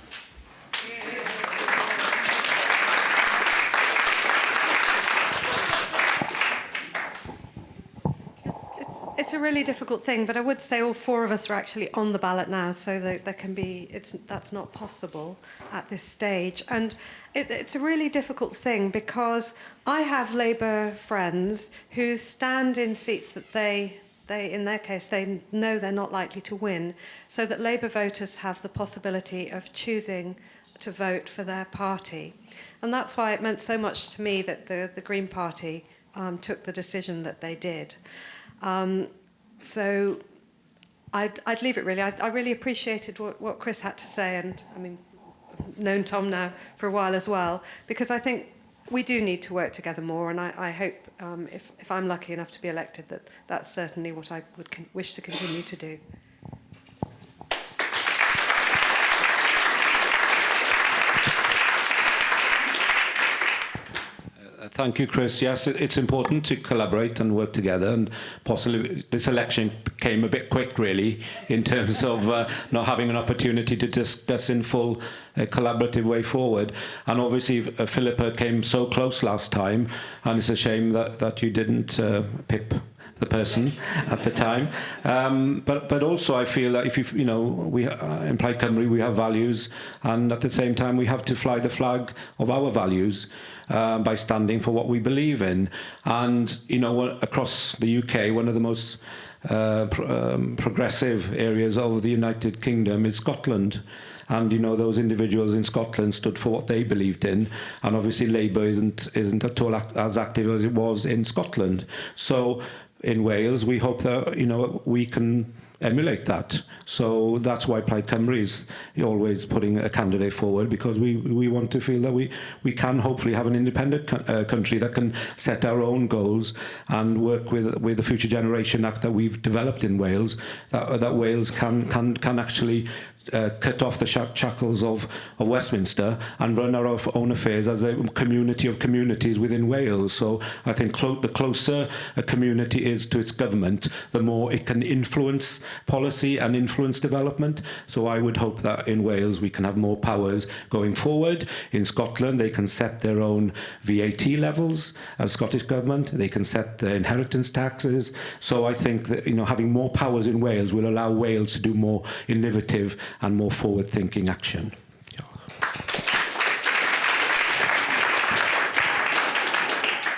It's a really difficult thing, but I would say all four of us are actually on the ballot now, so that that's not possible at this stage. And it's a really difficult thing because I have Labour friends who stand in seats that they in their case, they know they're not likely to win, so that Labour voters have the possibility of choosing to vote for their party. And that's why it meant so much to me that the Green Party took the decision that they did. So I'd leave it really. I really appreciated what Chris had to say, and I mean, I've known Tom now for a while as well, because I think we do need to work together more, and I hope if I'm lucky enough to be elected that that's certainly what I would wish to continue to do. Thank you, Chris. Yes, it's important to collaborate and work together, and possibly this election came a bit quick, really, in terms of not having an opportunity to discuss in full a collaborative way forward. And obviously, Philippa came so close last time, and it's a shame that you didn't pip the person at the time. But also, I feel that if we in Plaid Cymru, we have values, and at the same time, we have to fly the flag of our values. By standing for what we believe in. And, across the UK, one of the most progressive areas of the United Kingdom is Scotland. And, those individuals in Scotland stood for what they believed in. And obviously Labour isn't at all as active as it was in Scotland. So in Wales, we hope that, we can emulate that. So that's why Plaid Cymru is always putting a candidate forward, because we want to feel that we can hopefully have an independent country that can set our own goals and work with the Future Generation Act that we've developed in Wales, that Wales can actually cut off the shackles of Westminster and run our own affairs as a community of communities within Wales. So I think the closer a community is to its government, the more it can influence policy and influence development. So I would hope that in Wales we can have more powers going forward. In Scotland, they can set their own VAT levels as Scottish government. They can set their inheritance taxes. So I think that having more powers in Wales will allow Wales to do more innovative and more forward-thinking action.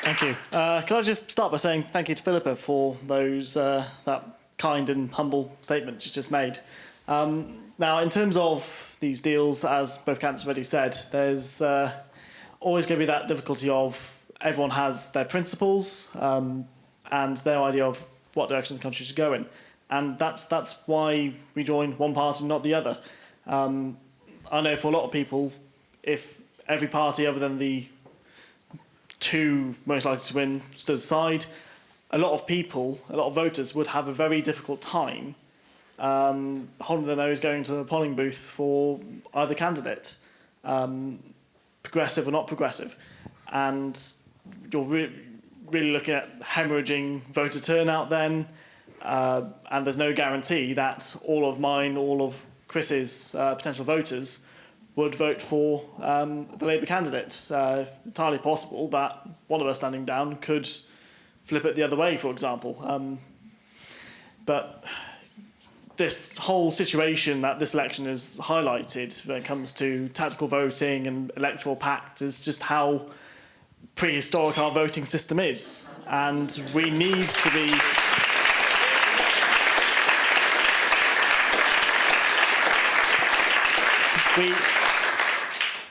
Thank you. Can I just start by saying thank you to Philippa for those that kind and humble statements you just made. Now, in terms of these deals, as both candidates already said, there's always going to be that difficulty of everyone has their principles and their idea of what direction the country should go in. And that's why we join one party, not the other. I know for a lot of people, if every party other than the two most likely to win stood aside, a lot of people, a lot of voters would have a very difficult time holding their nose going to the polling booth for either candidate, progressive or not progressive. And you're really looking at hemorrhaging voter turnout then, and there's no guarantee that all of mine, all of Chris's potential voters would vote for the Labour candidate. Entirely possible that one of us standing down could flip it the other way, for example. But this whole situation that this election has highlighted when it comes to tactical voting and electoral pact is just how prehistoric our voting system is. And we need to be...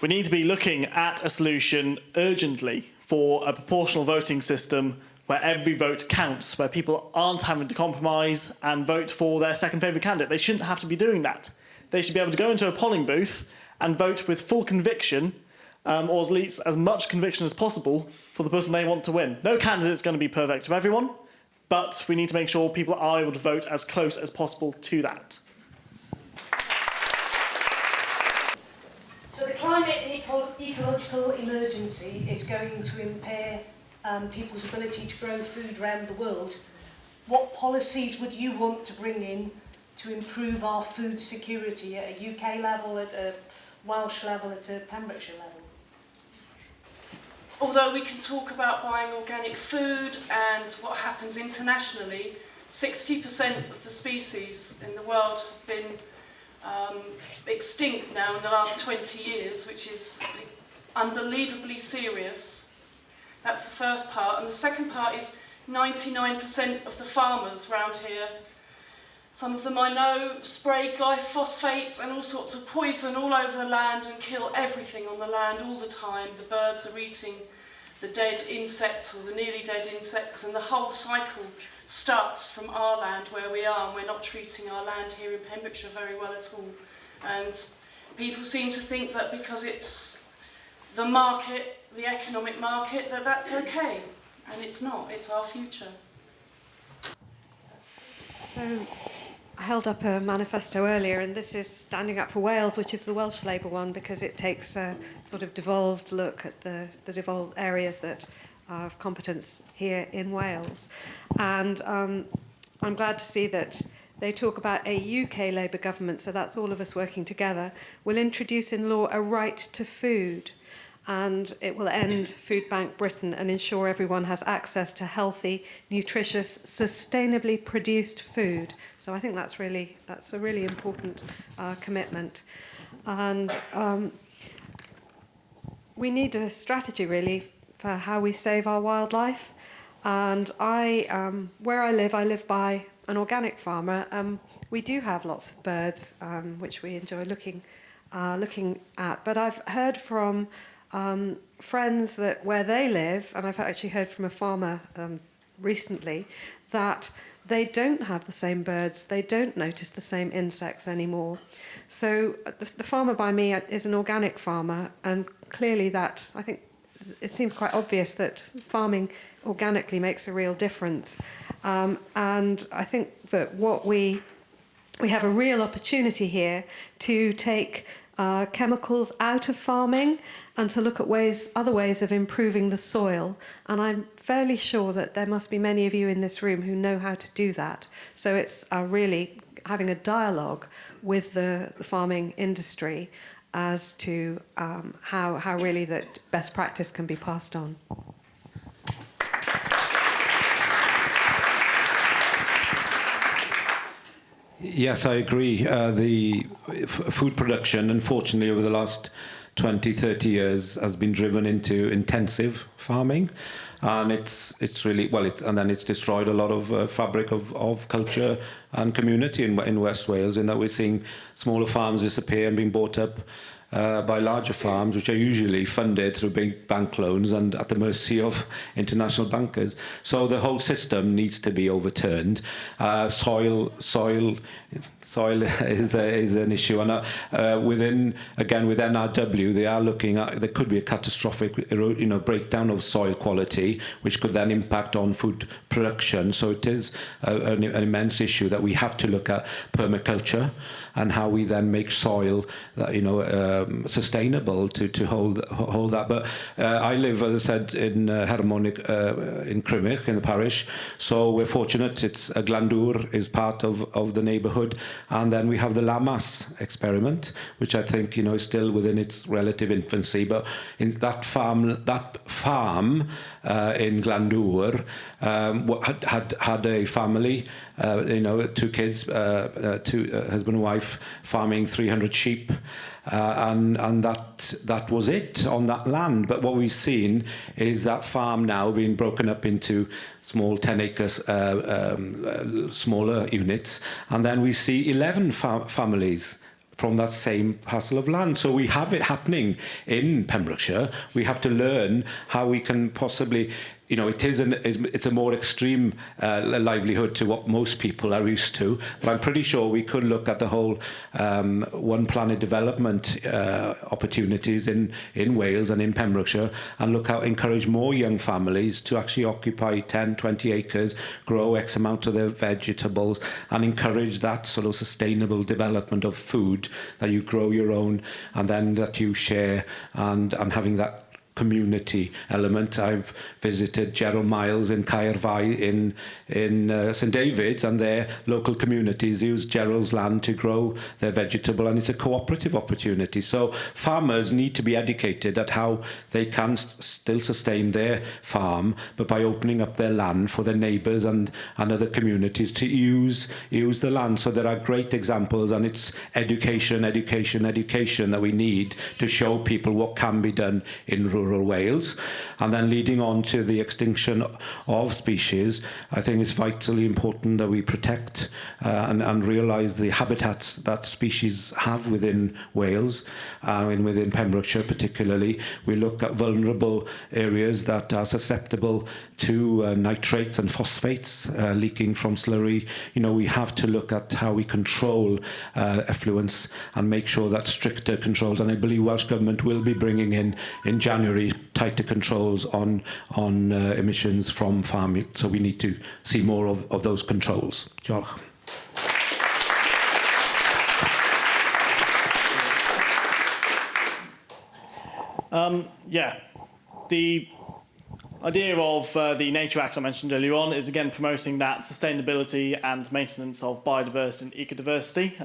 We need to be looking at a solution urgently for a proportional voting system where every vote counts, where people aren't having to compromise and vote for their second favourite candidate. They shouldn't have to be doing that. They should be able to go into a polling booth and vote with full conviction, or at least as much conviction as possible, for the person they want to win. No candidate's going to be perfect for everyone, but we need to make sure people are able to vote as close as possible to that. So the climate and ecological emergency is going to impair people's ability to grow food around the world. What policies would you want to bring in to improve our food security at a UK level, at a Welsh level, at a Pembrokeshire level? Although we can talk about buying organic food and what happens internationally, 60% of the species in the world have been extinct now in the last 20 years, which is unbelievably serious. That's the first part. And the second part is 99% of the farmers around here, some of them I know, spray glyphosate and all sorts of poison all over the land and kill everything on the land all the time. The birds are eating the dead insects or the nearly dead insects, and the whole cycle starts from our land where we are, and we're not treating our land here in Pembrokeshire very well at all. And people seem to think that because it's the market, the economic market, that that's okay, and it's not. It's our future. So I held up a manifesto earlier, and this is standing up for Wales, which is the Welsh Labour one, because it takes a sort of devolved look at the devolved areas that are of competence here in Wales. And I'm glad to see that they talk about a UK Labour government, so that's all of us working together, will introduce in law a right to food, and it will end Food Bank Britain and ensure everyone has access to healthy, nutritious, sustainably produced food. So I think that's a really important commitment. And we need a strategy really for how we save our wildlife. And where I live by an organic farmer. We do have lots of birds, which we enjoy looking at. But I've heard from friends that where they live, and I've actually heard from a farmer recently, that they don't have the same birds, they don't notice the same insects anymore. So the farmer by me is an organic farmer, and clearly that, I think it seems quite obvious that farming organically makes a real difference. And I think that we have a real opportunity here to take chemicals out of farming and to look at other ways of improving the soil. And I'm fairly sure that there must be many of you in this room who know how to do that. So it's really having a dialogue with the farming industry as to how really that best practice can be passed on. Yes, I agree. The food production, unfortunately, over the last 20, 30 years has been driven into intensive farming. And it's really, and then it's destroyed a lot of fabric of culture and community in West Wales, in that we're seeing smaller farms disappear and being bought up by larger farms, which are usually funded through big bank loans and at the mercy of international bankers. So the whole system needs to be overturned. Soil is an issue, and within NRW, they are looking at, there could be a catastrophic breakdown of soil quality, which could then impact on food production. So it is an immense issue that we have to look at permaculture and how we then make soil sustainable to hold that. But I live, as I said, in Hermonic, in Crymych, in the parish. So we're fortunate. It's Glandour is part of the neighbourhood, and then we have the Lamas experiment, which I think is still within its relative infancy. But in that farm in Glandour had a family, 2 kids, husband and wife, farming 300 sheep. And that was it on that land. But what we've seen is that farm now being broken up into small 10 acres, smaller units, and then we see 11 families from that same parcel of land. So we have it happening in Pembrokeshire. We have to learn how we can possibly, it's a more extreme livelihood to what most people are used to. But I'm pretty sure we could look at the whole one planet development opportunities in Wales and in Pembrokeshire, and look how encourage more young families to actually occupy 10, 20 acres, grow X amount of their vegetables, and encourage that sort of sustainable development of food, that you grow your own and then that you share, and having that community element. I've visited Gerald Miles in Caerfai in St David's, and their local communities use Gerald's land to grow their vegetable, and it's a cooperative opportunity. So farmers need to be educated at how they can still sustain their farm, but by opening up their land for their neighbours and other communities to use the land. So there are great examples, and it's education that we need to show people what can be done in rural Wales. And then leading on to the extinction of species, I think it's vitally important that we protect and realise the habitats that species have within Wales, and within Pembrokeshire particularly. We look at vulnerable areas that are susceptible to nitrates and phosphates leaking from slurry. We have to look at how we control effluents and make sure that stricter controls, and I believe Welsh Government will be bringing in January tighter controls on emissions from farming. So we need to see more of those controls. Diolch. The idea of the Nature Act I mentioned earlier on is again promoting that sustainability and maintenance of biodiversity and ecodiversity,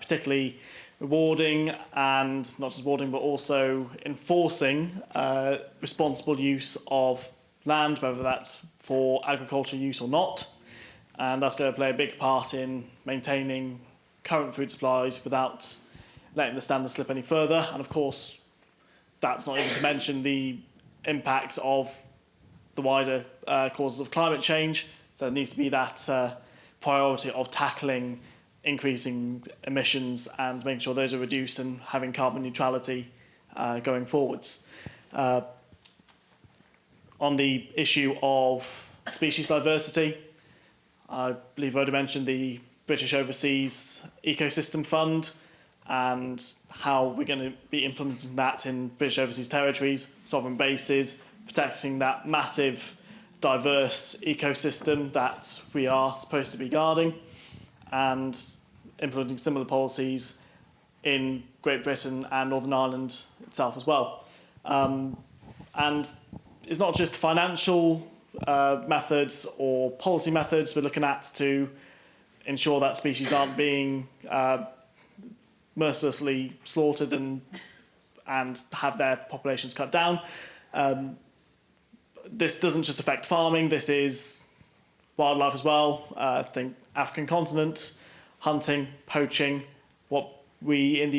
particularly rewarding, and not just rewarding but also enforcing responsible use of land, whether that's for agricultural use or not. And that's going to play a big part in maintaining current food supplies without letting the standards slip any further. And of course, that's not even to mention the impact of the wider causes of climate change. So there needs to be that priority of tackling increasing emissions and making sure those are reduced and having carbon neutrality going forwards. On the issue of species diversity, I believe I already mentioned the British Overseas Ecosystem Fund and how we're going to be implementing that in British Overseas Territories, sovereign bases, protecting that massive, diverse ecosystem that we are supposed to be guarding, and implementing similar policies in Great Britain and Northern Ireland itself as well. And it's not just financial methods or policy methods we're looking at to ensure that species aren't being mercilessly slaughtered and have their populations cut down. This doesn't just affect farming, this is wildlife as well. Think African continent, hunting, poaching, what we in the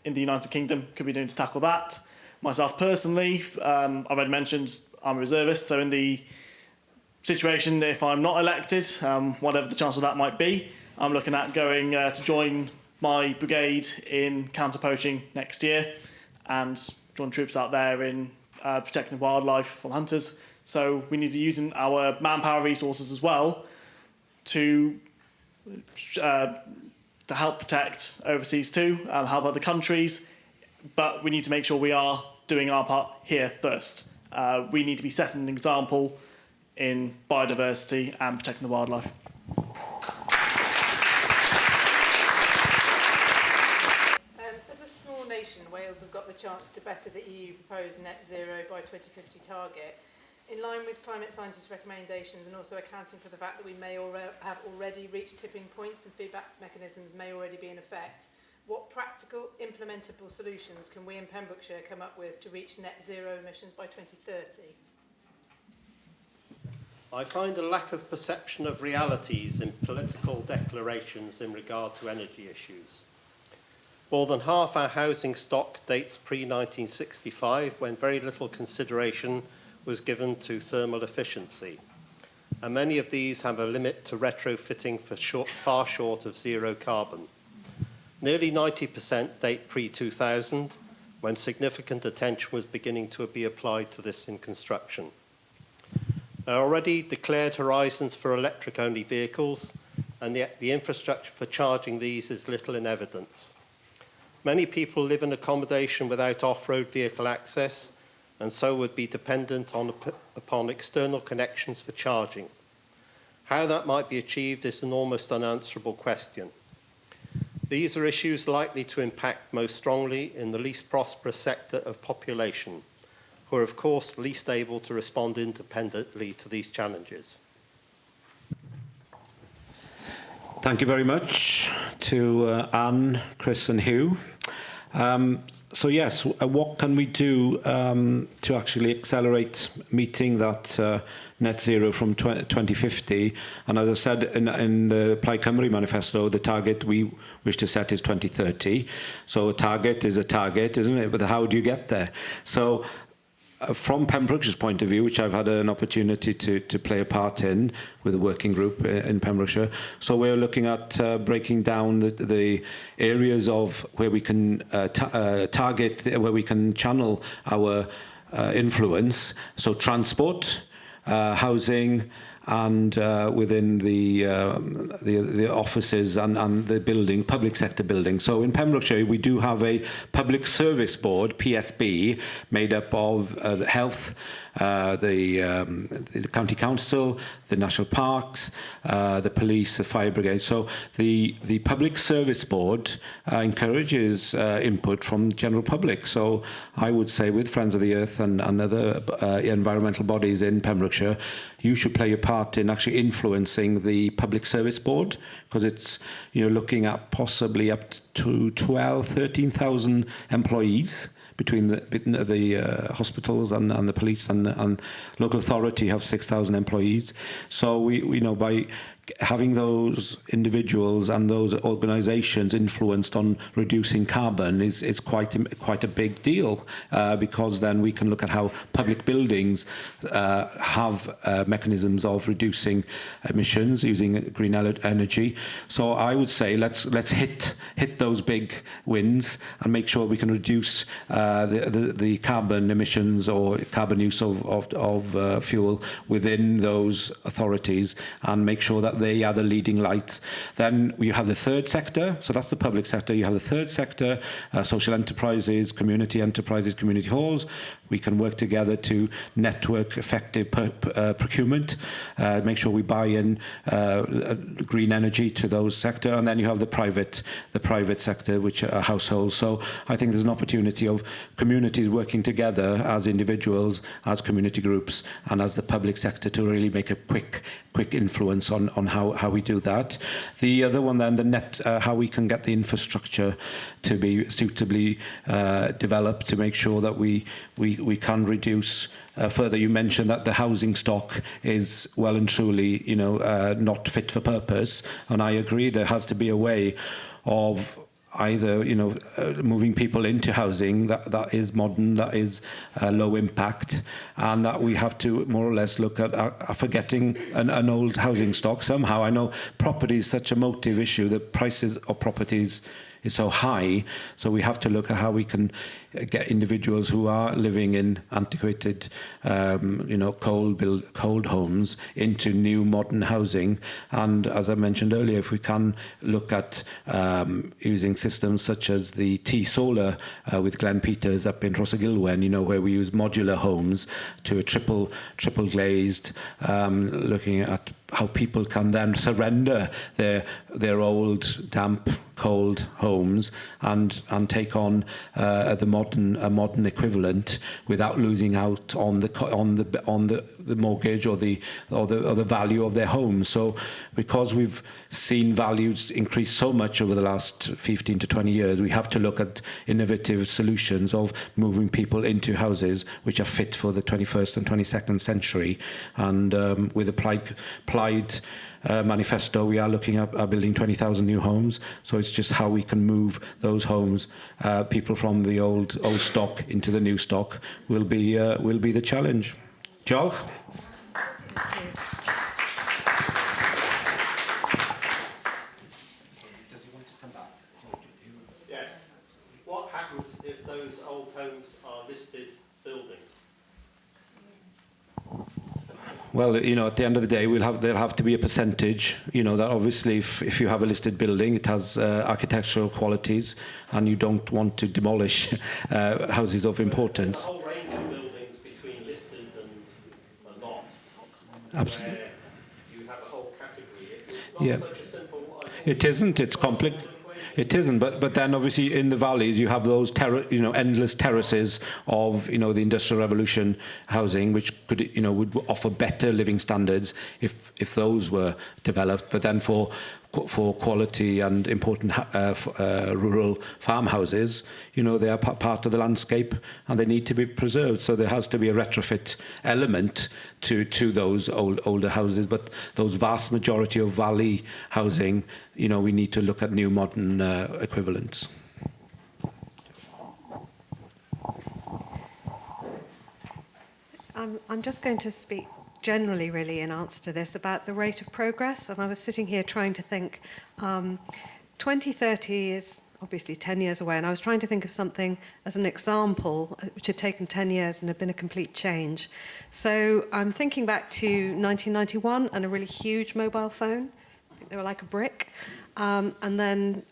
in the United Kingdom could be doing to tackle that. Myself personally, I've already mentioned I'm a reservist, so in the situation if I'm not elected, whatever the chance of that might be, I'm looking at going to join my brigade in counter-poaching next year and join troops out there in protecting wildlife from hunters. So we need to be using our manpower resources as well to help protect overseas too, help other countries, but we need to make sure we are doing our part here first. We need to be setting an example in biodiversity and protecting the wildlife. As a small nation, Wales have got the chance to better the EU proposed net zero by 2050 target. In line with climate scientists' recommendations and also accounting for the fact that we may have already reached tipping points and feedback mechanisms may already be in effect, what practical implementable solutions can we in Pembrokeshire come up with to reach net zero emissions by 2030? I find a lack of perception of realities in political declarations in regard to energy issues. More than half our housing stock dates pre-1965, when very little consideration was given to thermal efficiency, and many of these have a limit to retrofitting for far short of zero carbon. Nearly 90% date pre-2000, when significant attention was beginning to be applied to this in construction. There are already declared horizons for electric-only vehicles, and yet the infrastructure for charging these is little in evidence. Many people live in accommodation without off-road vehicle access, and so would be dependent upon external connections for charging. How that might be achieved is an almost unanswerable question. These are issues likely to impact most strongly in the least prosperous sector of population, who are of course least able to respond independently to these challenges. Thank you very much to Anne, Chris and Hugh. So yes, what can we do to actually accelerate meeting that net zero from 2050? And as I said in the Plaid Cymru manifesto, the target we wish to set is 2030. So a target is a target, isn't it? But how do you get there? So from Pembrokeshire's point of view, which I've had an opportunity to play a part in with a working group in Pembrokeshire, so we're looking at breaking down the areas of where we can target, where we can channel our influence. So transport, housing, and within the offices and the building, public sector buildings. So in Pembrokeshire, we do have a public service board, PSB, made up of the health, the county council, the national parks, the police, the fire brigade. So the public service board encourages input from the general public. So I would say with Friends of the Earth and other environmental bodies in Pembrokeshire, you should play a part in actually influencing the public service board, because it's, you know, looking at possibly up to 13,000 employees between the hospitals and the police and local authority have 6,000 employees. So we know by having those individuals and those organisations influenced on reducing carbon is quite a big deal, because then we can look at how public buildings have mechanisms of reducing emissions using green energy. So I would say let's hit those big wins and make sure we can reduce the carbon emissions or carbon use of fuel within those authorities, and make sure that they are the leading lights. Then you have the third sector, so that's the public sector. You have the third sector, social enterprises, community halls. We can work together to network effective procurement, make sure we buy in green energy to those sector, and then you have the private sector, which are households. So I think there's an opportunity of communities working together as individuals, as community groups, and as the public sector to really make a quick influence on how we do that. The other one then, how we can get the infrastructure to be suitably developed to make sure that we can reduce further. You mentioned that the housing stock is well and truly, not fit for purpose, and I agree. There has to be a way of either moving people into housing that is modern, that is low impact, and that we have to more or less look at forgetting an old housing stock somehow. I know property is such a motive issue. The prices of properties is so high, so we have to look at how we can get individuals who are living in antiquated, cold homes into new modern housing. And as I mentioned earlier, if we can look at using systems such as the T-Solar with Glen Peters up in Rhosygilwen, where we use modular homes to a triple glazed, looking at how people can then surrender their old, damp, cold homes and take on a modern equivalent without losing out on the mortgage or the value of their home. So because we've seen values increase so much over the last 15 to 20 years, we have to look at innovative solutions of moving people into houses which are fit for the 21st and 22nd century. And with applied manifesto, we are looking at building 20,000 new homes. So it's just how we can move those homes, people from the old stock into the new stock, will be the challenge. Diolch. Yes. What happens if those old homes are listed buildings? Well, at the end of the day, there'll have to be a percentage. That obviously, if you have a listed building, it has architectural qualities, and you don't want to demolish houses of importance. There's a whole range of buildings between listed and not. Absolutely. Where you have a whole category. It's not such a simple. It isn't. It's complex. It isn't, but then obviously in the valleys you have those endless terraces of the Industrial Revolution housing, which could would offer better living standards if those were developed. But then for quality and important rural farmhouses, they are part of the landscape and they need to be preserved. So there has to be a retrofit element to those older houses. But those vast majority of valley housing, we need to look at new modern equivalents. I'm just going to speak generally, really, in answer to this, about the rate of progress. And I was sitting here trying to think, 2030 is obviously 10 years away, and I was trying to think of something as an example which had taken 10 years and had been a complete change. So I'm thinking back to 1991 and a really huge mobile phone. I think they were like a brick. And then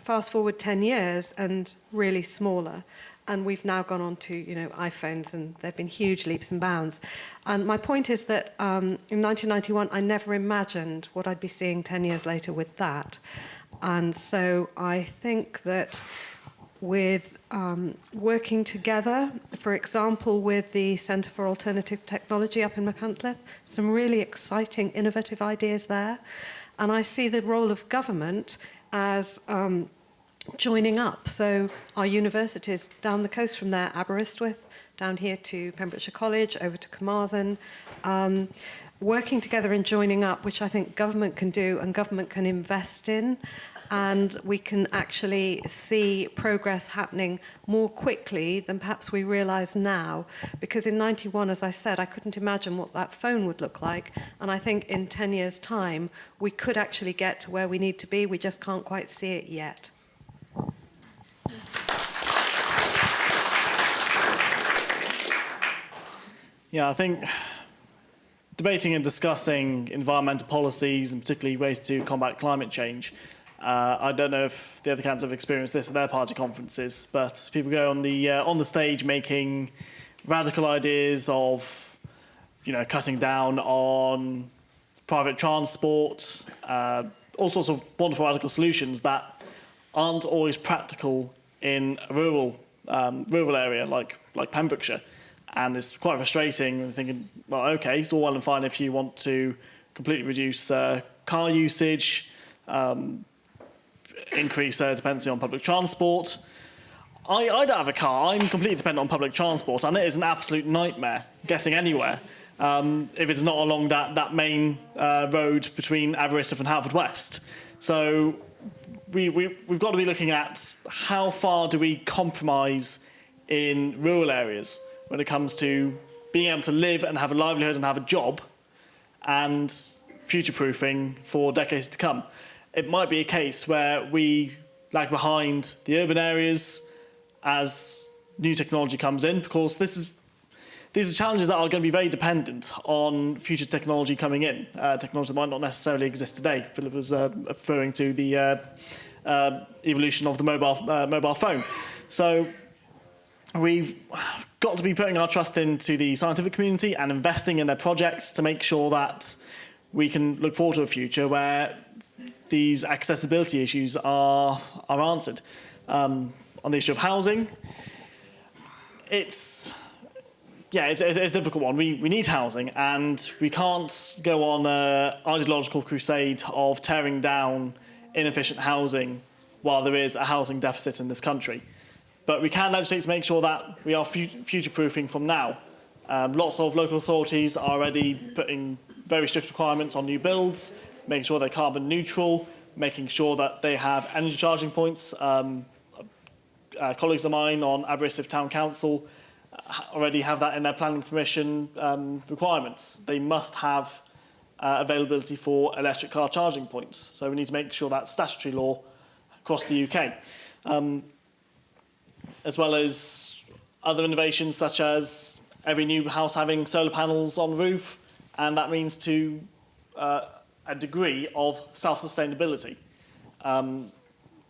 fast forward 10 years and really smaller. And we've now gone on to, iPhones, and there have been huge leaps and bounds. And my point is that in 1991, I never imagined what I'd be seeing 10 years later with that. And so I think that with working together, for example, with the Centre for Alternative Technology up in Machynlleth, some really exciting, innovative ideas there. And I see the role of government as joining up. So our universities down the coast from there, Aberystwyth, down here to Pembrokeshire College, over to Carmarthen, working together and joining up, which I think government can do and government can invest in, and we can actually see progress happening more quickly than perhaps we realise now. Because in 91, as I said, I couldn't imagine what that phone would look like, and I think in 10 years' time, we could actually get to where we need to be. We just can't quite see it yet. Yeah, I think debating and discussing environmental policies and particularly ways to combat climate change, I don't know if the other candidates have experienced this at their party conferences, but people go on the stage making radical ideas of, cutting down on private transport, all sorts of wonderful radical solutions that aren't always practical in a rural area like Pembrokeshire. And it's quite frustrating thinking, well, okay, it's all well and fine if you want to completely reduce car usage, increase dependency on public transport. I don't have a car. I'm completely dependent on public transport, and it is an absolute nightmare getting anywhere if it's not along that main road between Aberystwyth and Haverfordwest. So we've got to be looking at how far do we compromise in rural areas when it comes to being able to live and have a livelihood and have a job and future-proofing for decades to come. It might be a case where we lag behind the urban areas as new technology comes in, because these are challenges that are going to be very dependent on future technology coming in, technology that might not necessarily exist today. Philip was referring to the evolution of the mobile phone. So we've got to be putting our trust into the scientific community and investing in their projects to make sure that we can look forward to a future where these accessibility issues are answered. On the issue of housing, it's a difficult one. We need housing, and we can't go on an ideological crusade of tearing down inefficient housing while there is a housing deficit in this country. But we can legislate to make sure that we are future-proofing from now. Lots of local authorities are already putting very strict requirements on new builds, making sure they're carbon neutral, making sure that they have energy charging points. Colleagues of mine on Aberystwyth Town Council already have that in their planning permission requirements. They must have availability for electric car charging points. So we need to make sure that's statutory law across the UK. As well as other innovations such as every new house having solar panels on the roof, and that means to a degree of self-sustainability. For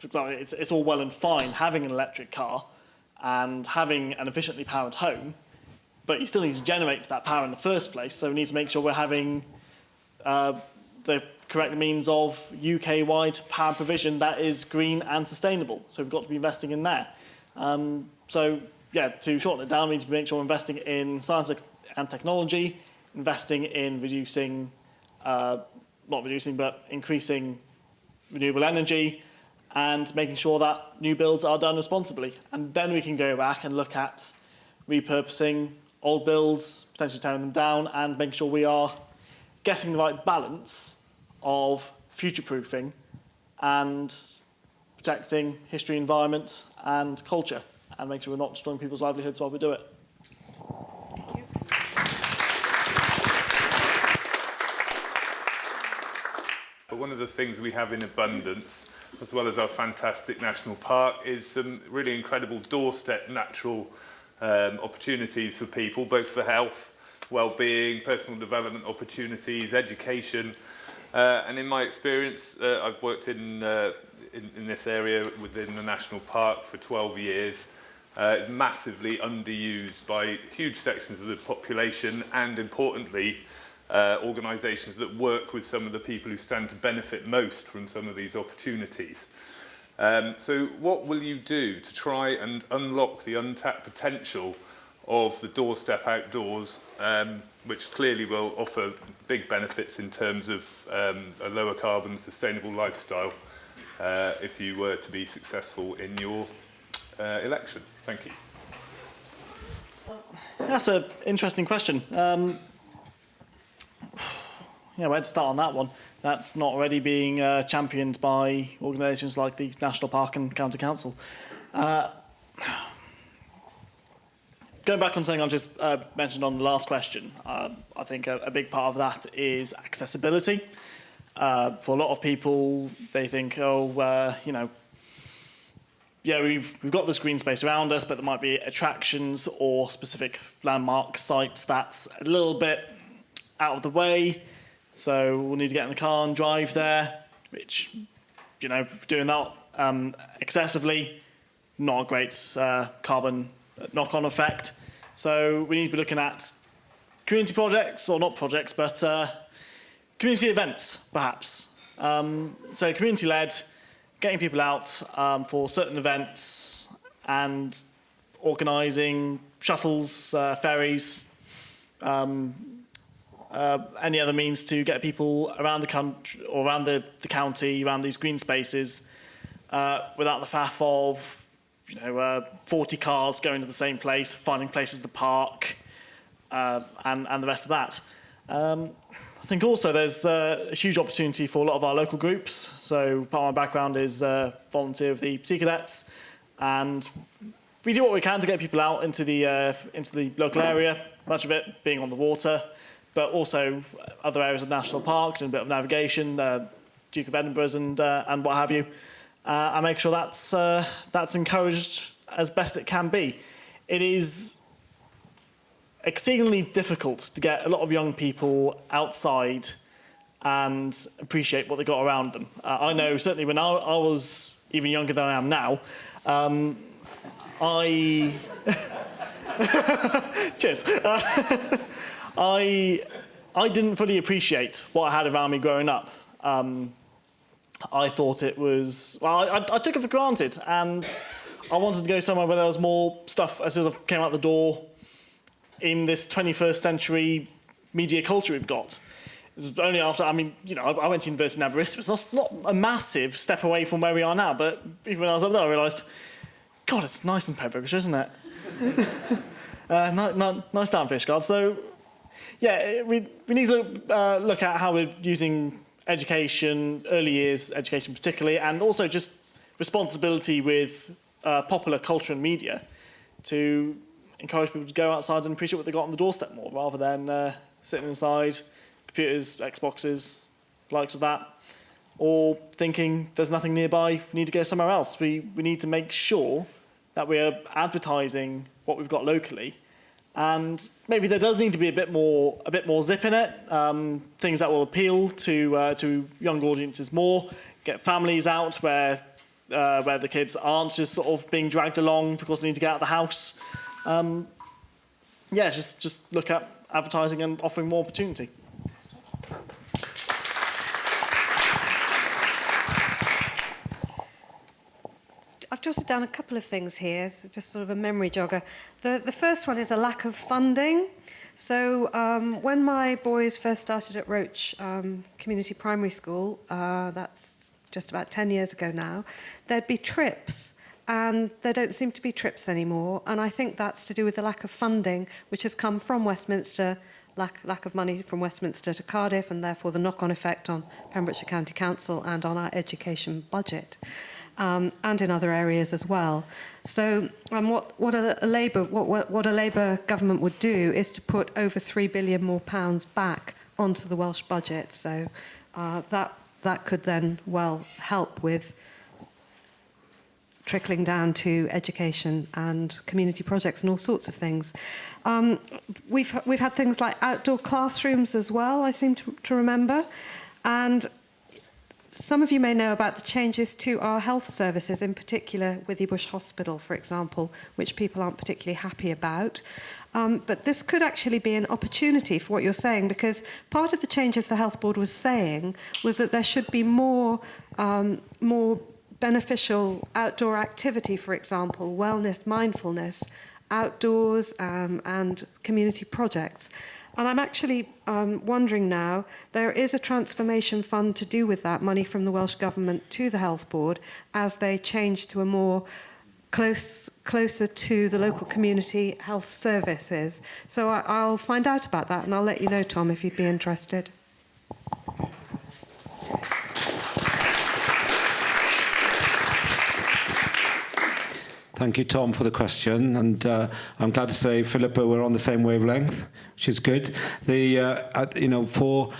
example, it's all well and fine having an electric car and having an efficiently powered home, but you still need to generate that power in the first place, so we need to make sure we're having the correct means of UK-wide power provision that is green and sustainable. So we've got to be investing in there. To shorten it down, we need to make sure we're investing in science and technology, investing in increasing renewable energy, and making sure that new builds are done responsibly. And then we can go back and look at repurposing old builds, potentially tearing them down, and making sure we are getting the right balance of future-proofing and protecting history, environment, and culture, and making sure we're not destroying people's livelihoods while we do it. But one of the things we have in abundance, as well as our fantastic national park, is some really incredible doorstep natural opportunities for people, both for health, well-being, personal development opportunities, education. And in my experience, I've worked in this area within the national park for 12 years. It's massively underused by huge sections of the population, and importantly, organisations that work with some of the people who stand to benefit most from some of these opportunities. So what will you do to try and unlock the untapped potential of the doorstep outdoors, which clearly will offer big benefits in terms of a lower carbon, sustainable lifestyle, if you were to be successful in your election? Thank you. That's an interesting question. Where to start on that one? That's not already being championed by organisations like the National Park and County Council. Going back on something I just mentioned on the last question, I think a big part of that is accessibility. For a lot of people, they think, we've got this green space around us, but there might be attractions or specific landmark sites that's a little bit out of the way, so we'll need to get in the car and drive there, which, doing that excessively, not a great carbon knock-on effect. So we need to be looking at community projects, or not projects, but community events, perhaps. So community-led, getting people out for certain events and organising shuttles, ferries, any other means to get people around the country or around the county, around these green spaces, without the faff of 40 cars going to the same place, finding places to park, and the rest of that. I think also there's a huge opportunity for a lot of our local groups. So part of my background is volunteer of the Sea Cadets, and we do what we can to get people out into the local area, much of it being on the water, but also other areas of National Park, and a bit of navigation, Duke of Edinburgh's and what have you. And make sure that's encouraged as best it can be. It is exceedingly difficult to get a lot of young people outside and appreciate what they got around them. I know certainly when I was even younger than I am now, cheers. I didn't fully appreciate what I had around me growing up. I thought it was, well, I took it for granted, and I wanted to go somewhere where there was more stuff as soon as I came out the door in this 21st century media culture we've got. It was only after, I mean, you know, I went to university in Aberystwyth. It's not a massive step away from where we are now, but even when I was up there, I realised, God, it's nice in Pembrokeshire, isn't it? Nice down Fishguard. So, yeah, we need to look at how we're using education, early years education particularly, and also just responsibility with popular culture and media to encourage people to go outside and appreciate what they got on the doorstep more, rather than sitting inside, computers, Xboxes, the likes of that, or thinking there's nothing nearby, we need to go somewhere else. We need to make sure that we're advertising what we've got locally, and maybe there does need to be a bit more zip in it, things that will appeal to young audiences more, get families out where the kids aren't just sort of being dragged along because they need to get out of the house. Yeah, just look at advertising and offering more opportunity. I've jotted down a couple of things here, so just sort of a memory jogger. The first one is a lack of funding. So when my boys first started at Roach Community Primary School, that's just about 10 years ago now, there'd be trips, and there don't seem to be trips anymore. And I think that's to do with the lack of funding, which has come from Westminster, lack of money from Westminster to Cardiff, and therefore the knock-on effect on Pembrokeshire County Council and on our education budget. And in other areas as well. So what a Labour government would do is to put over £3 billion more back onto the Welsh budget. So that could then well help with trickling down to education and community projects and all sorts of things. We've had things like outdoor classrooms as well, I seem to remember, and some of you may know about the changes to our health services, in particular Withybush Hospital, for example, which people aren't particularly happy about. But this could actually be an opportunity for what you're saying, because part of the changes the Health Board was saying was that there should be more beneficial outdoor activity, for example, wellness, mindfulness, outdoors, and community projects. And I'm actually wondering now, there is a transformation fund to do with that, money from the Welsh Government to the Health Board, as they change to a more closer to the local community health services. So I'll find out about that, and I'll let you know, Tom, if you'd be interested. Thank you, Tom, for the question, and I'm glad to say, Philippa, we're on the same wavelength, which is good. For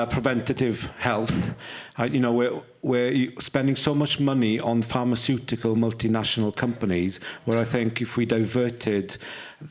preventative health, we're spending so much money on pharmaceutical multinational companies, where I think if we diverted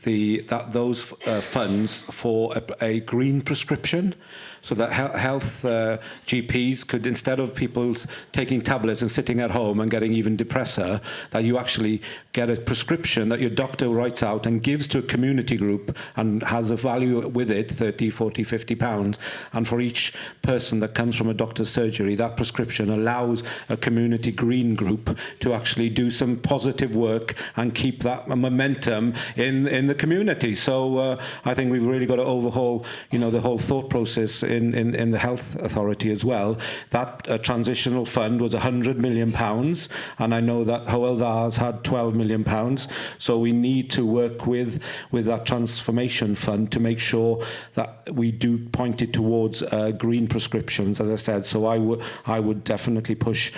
those funds for a green prescription, so that health GPs could, instead of people taking tablets and sitting at home and getting even depressor, that you actually get a prescription that your doctor writes out and gives to a community group and has a value with it, 30, 40, 50 pounds. And for each person that comes from a doctor's surgery, that prescription allows a community green group to actually do some positive work and keep that momentum in the community. So I think we've really got to overhaul, the whole thought process in the Health Authority as well. That transitional fund was £100 million, and I know that Hywel Dda's had £12 million. So we need to work with that transformation fund to make sure that we do point it towards green prescriptions, as I said. So I would definitely push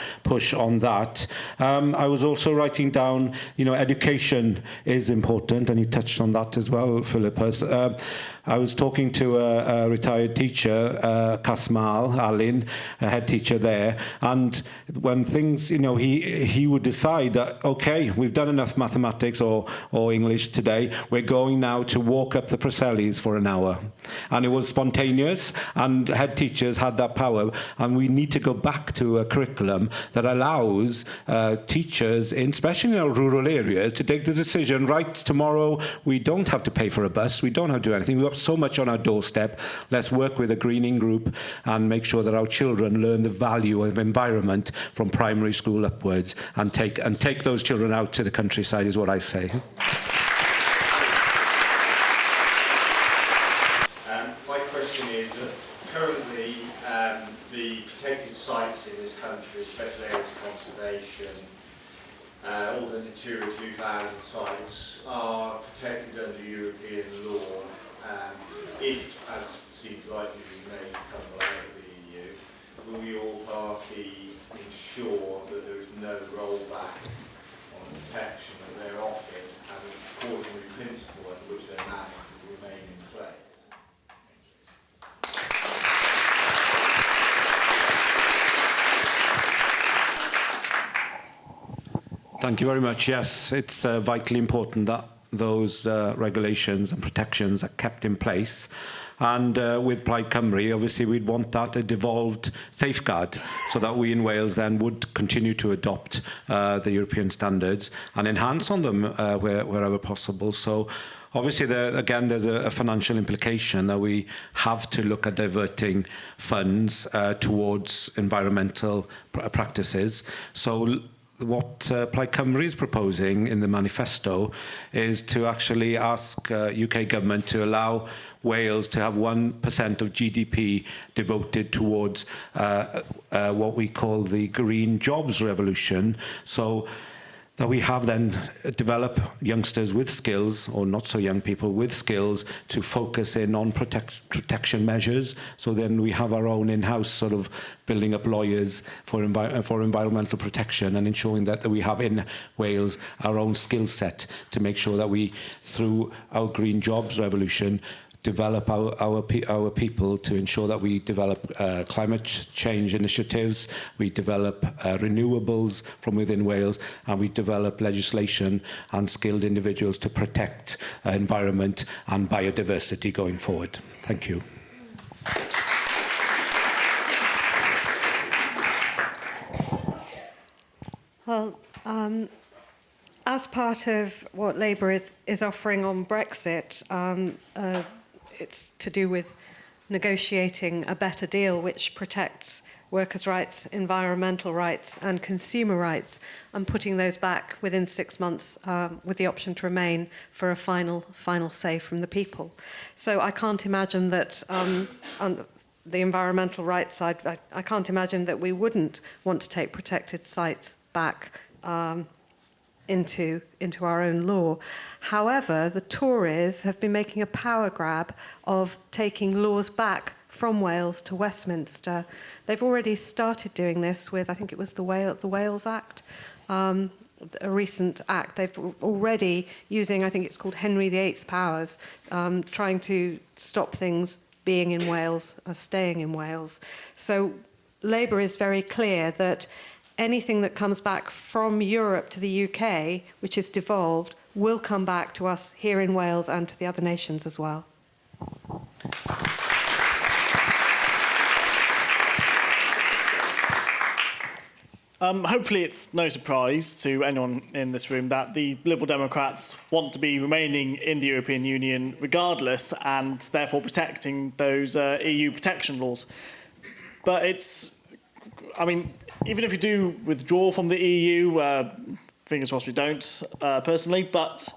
on that. I was also writing down, education is important, and you touched on that as well, Philip. I was talking to a retired teacher, Kasmal Alin, a head teacher there, and when things, he would decide that, okay, we've done enough mathematics or English today, we're going now to walk up the Preselles for an hour. And it was spontaneous, and head teachers had that power, and we need to go back to a curriculum that allows teachers, especially in our rural areas, to take the decision, right, tomorrow we don't have to pay for a bus, we don't have to do anything, we've got so much on our doorstep, let's work with a greening group and make sure that our children learn the value of environment from primary school upwards, and take those children out to the countryside, is what I say. My question is that currently the protected sites in this country, especially areas of conservation, all the Natura 2000 sites, are protected under European law. If, as seems likely we may come out of the EU, will your party ensure that there is no rollback on the protection that they're offered, and the precautionary principle under which they're managed will remain in place? Thank you very much. Yes, it's vitally important that those regulations and protections are kept in place. And with Plaid Cymru, obviously we'd want that a devolved safeguard, so that we in Wales then would continue to adopt the European standards and enhance on them wherever possible. So obviously, there's a financial implication that we have to look at diverting funds towards environmental practices. So what Plaid Cymru is proposing in the manifesto is to actually ask UK government to allow Wales to have 1% of GDP devoted towards what we call the green jobs revolution. So that we have then develop youngsters with skills, or not so young people with skills, to focus in on protection measures. So then we have our own in-house sort of building up lawyers for environmental protection, and ensuring that we have in Wales our own skill set to make sure that we, through our green jobs revolution, develop our people to ensure that we develop climate change initiatives, we develop renewables from within Wales, and we develop legislation and skilled individuals to protect environment and biodiversity going forward. Thank you. Well, as part of what Labour is offering on Brexit, it's to do with negotiating a better deal which protects workers' rights, environmental rights and consumer rights, and putting those back within 6 months with the option to remain for a final say from the people. So I can't imagine that on the environmental rights side, I can't imagine that we wouldn't want to take protected sites back into our own law. However, the Tories have been making a power grab of taking laws back from Wales to Westminster. They've already started doing this with, I think it was the Wales Act, a recent act. They've already using, I think it's called Henry VIII powers, trying to stop things being in Wales, staying in Wales. So Labour is very clear that anything that comes back from Europe to the UK, which is devolved, will come back to us here in Wales and to the other nations as well. Hopefully it's no surprise to anyone in this room that the Liberal Democrats want to be remaining in the European Union regardless, and therefore protecting those EU protection laws. But even if we do withdraw from the EU, fingers crossed we don't, personally, but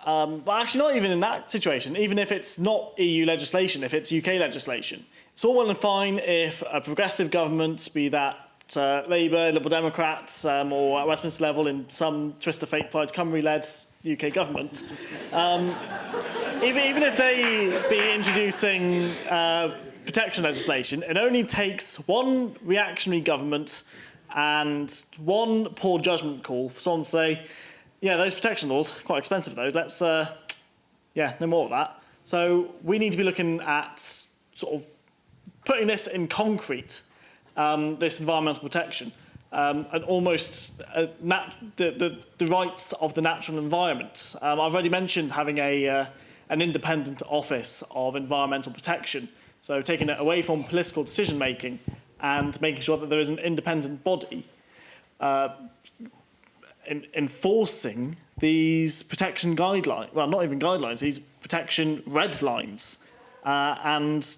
actually not even in that situation, even if it's not EU legislation, if it's UK legislation. It's all well and fine if a progressive government, be that Labour, Liberal Democrats, or at Westminster level in some twist of fate Plaid Cymru-led UK government, even if they be introducing protection legislation, it only takes one reactionary government and one poor judgment call for someone to say, yeah, those protection laws, quite expensive those, let's, no more of that. So we need to be looking at sort of putting this in concrete, this environmental protection, and almost the rights of the natural environment. I've already mentioned having an independent office of environmental protection, so taking it away from political decision-making and making sure that there is an independent body enforcing these protection guidelines, well, not even guidelines, these protection red lines, and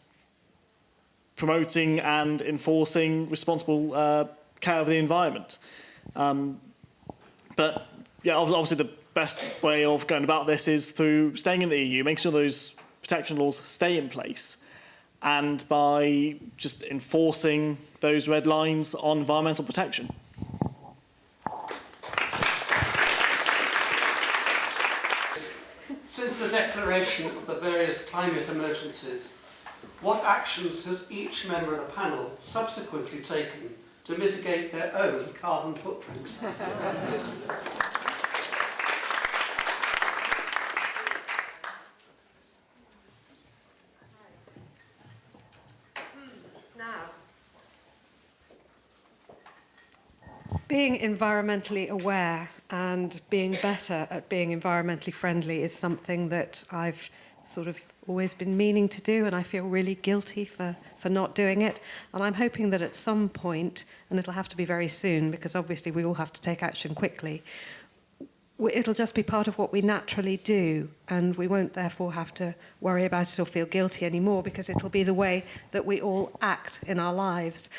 promoting and enforcing responsible care of the environment. But yeah, obviously the best way of going about this is through staying in the EU, making sure those protection laws stay in place, and by just enforcing those red lines on environmental protection. Since the declaration of the various climate emergencies, what actions has each member of the panel subsequently taken to mitigate their own carbon footprint? Being environmentally aware and being better at being environmentally friendly is something that I've sort of always been meaning to do, and I feel really guilty for not doing it. And I'm hoping that at some point, and it'll have to be very soon, because obviously we all have to take action quickly, it'll just be part of what we naturally do, and we won't therefore have to worry about it or feel guilty anymore, because it'll be the way that we all act in our lives.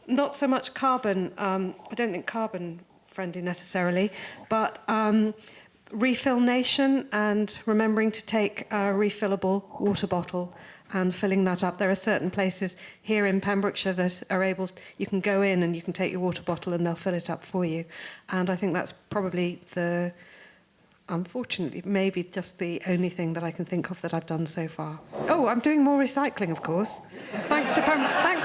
Not so much carbon, I don't think carbon friendly necessarily, but refill nation and remembering to take a refillable water bottle and filling that up. There are certain places here in Pembrokeshire that are able, you can go in and you can take your water bottle and they'll fill it up for you. And I think that's probably unfortunately, maybe just the only thing that I can think of that I've done so far. Oh, I'm doing more recycling, of course. Thanks to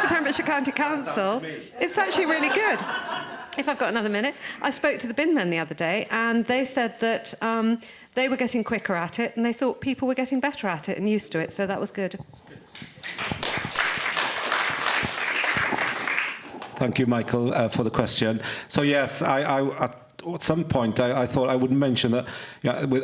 Pembrokeshire County Council. It's actually really good. If I've got another minute. I spoke to the bin men the other day, and they said that they were getting quicker at it, and they thought people were getting better at it and used to it, so that was good. Thank you, Michael, for the question. So yes, at some point, I thought I would mention that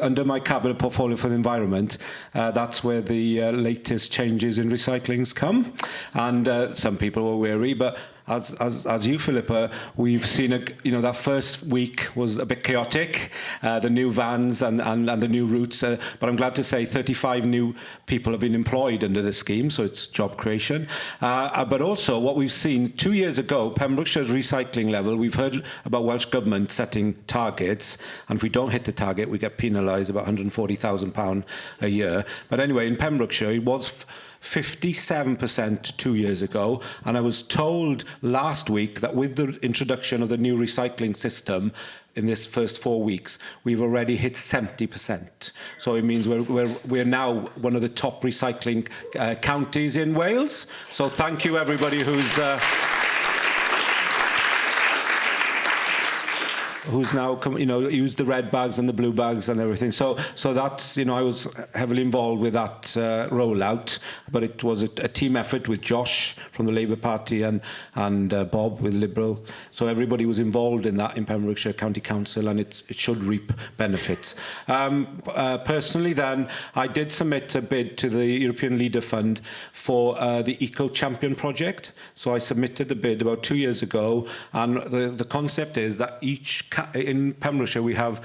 under my cabinet portfolio for the environment, that's where the latest changes in recyclings come. And some people were wary, but as you, Philippa, we've seen that first week was a bit chaotic, the new vans and the new routes. But I'm glad to say 35 new people have been employed under the scheme, so it's job creation. But also what we've seen 2 years ago, Pembrokeshire's recycling level, we've heard about Welsh Government setting targets, and if we don't hit the target, we get penalised about £140,000 a year. But anyway, in Pembrokeshire, it was 57% 2 years ago, and I was told last week that with the introduction of the new recycling system in this first 4 weeks, we've already hit 70%. So it means we're now one of the top recycling counties in Wales. So thank you everybody who's now used the red bags and the blue bags and everything. So that's, I was heavily involved with that rollout, but it was a team effort with Josh from the Labour Party and Bob with Liberal. So everybody was involved in that in Pembrokeshire County Council, and it should reap benefits. Personally then, I did submit a bid to the European Leader Fund for the Eco Champion project. So I submitted the bid about 2 years ago, and the concept is that in Pembrokeshire we have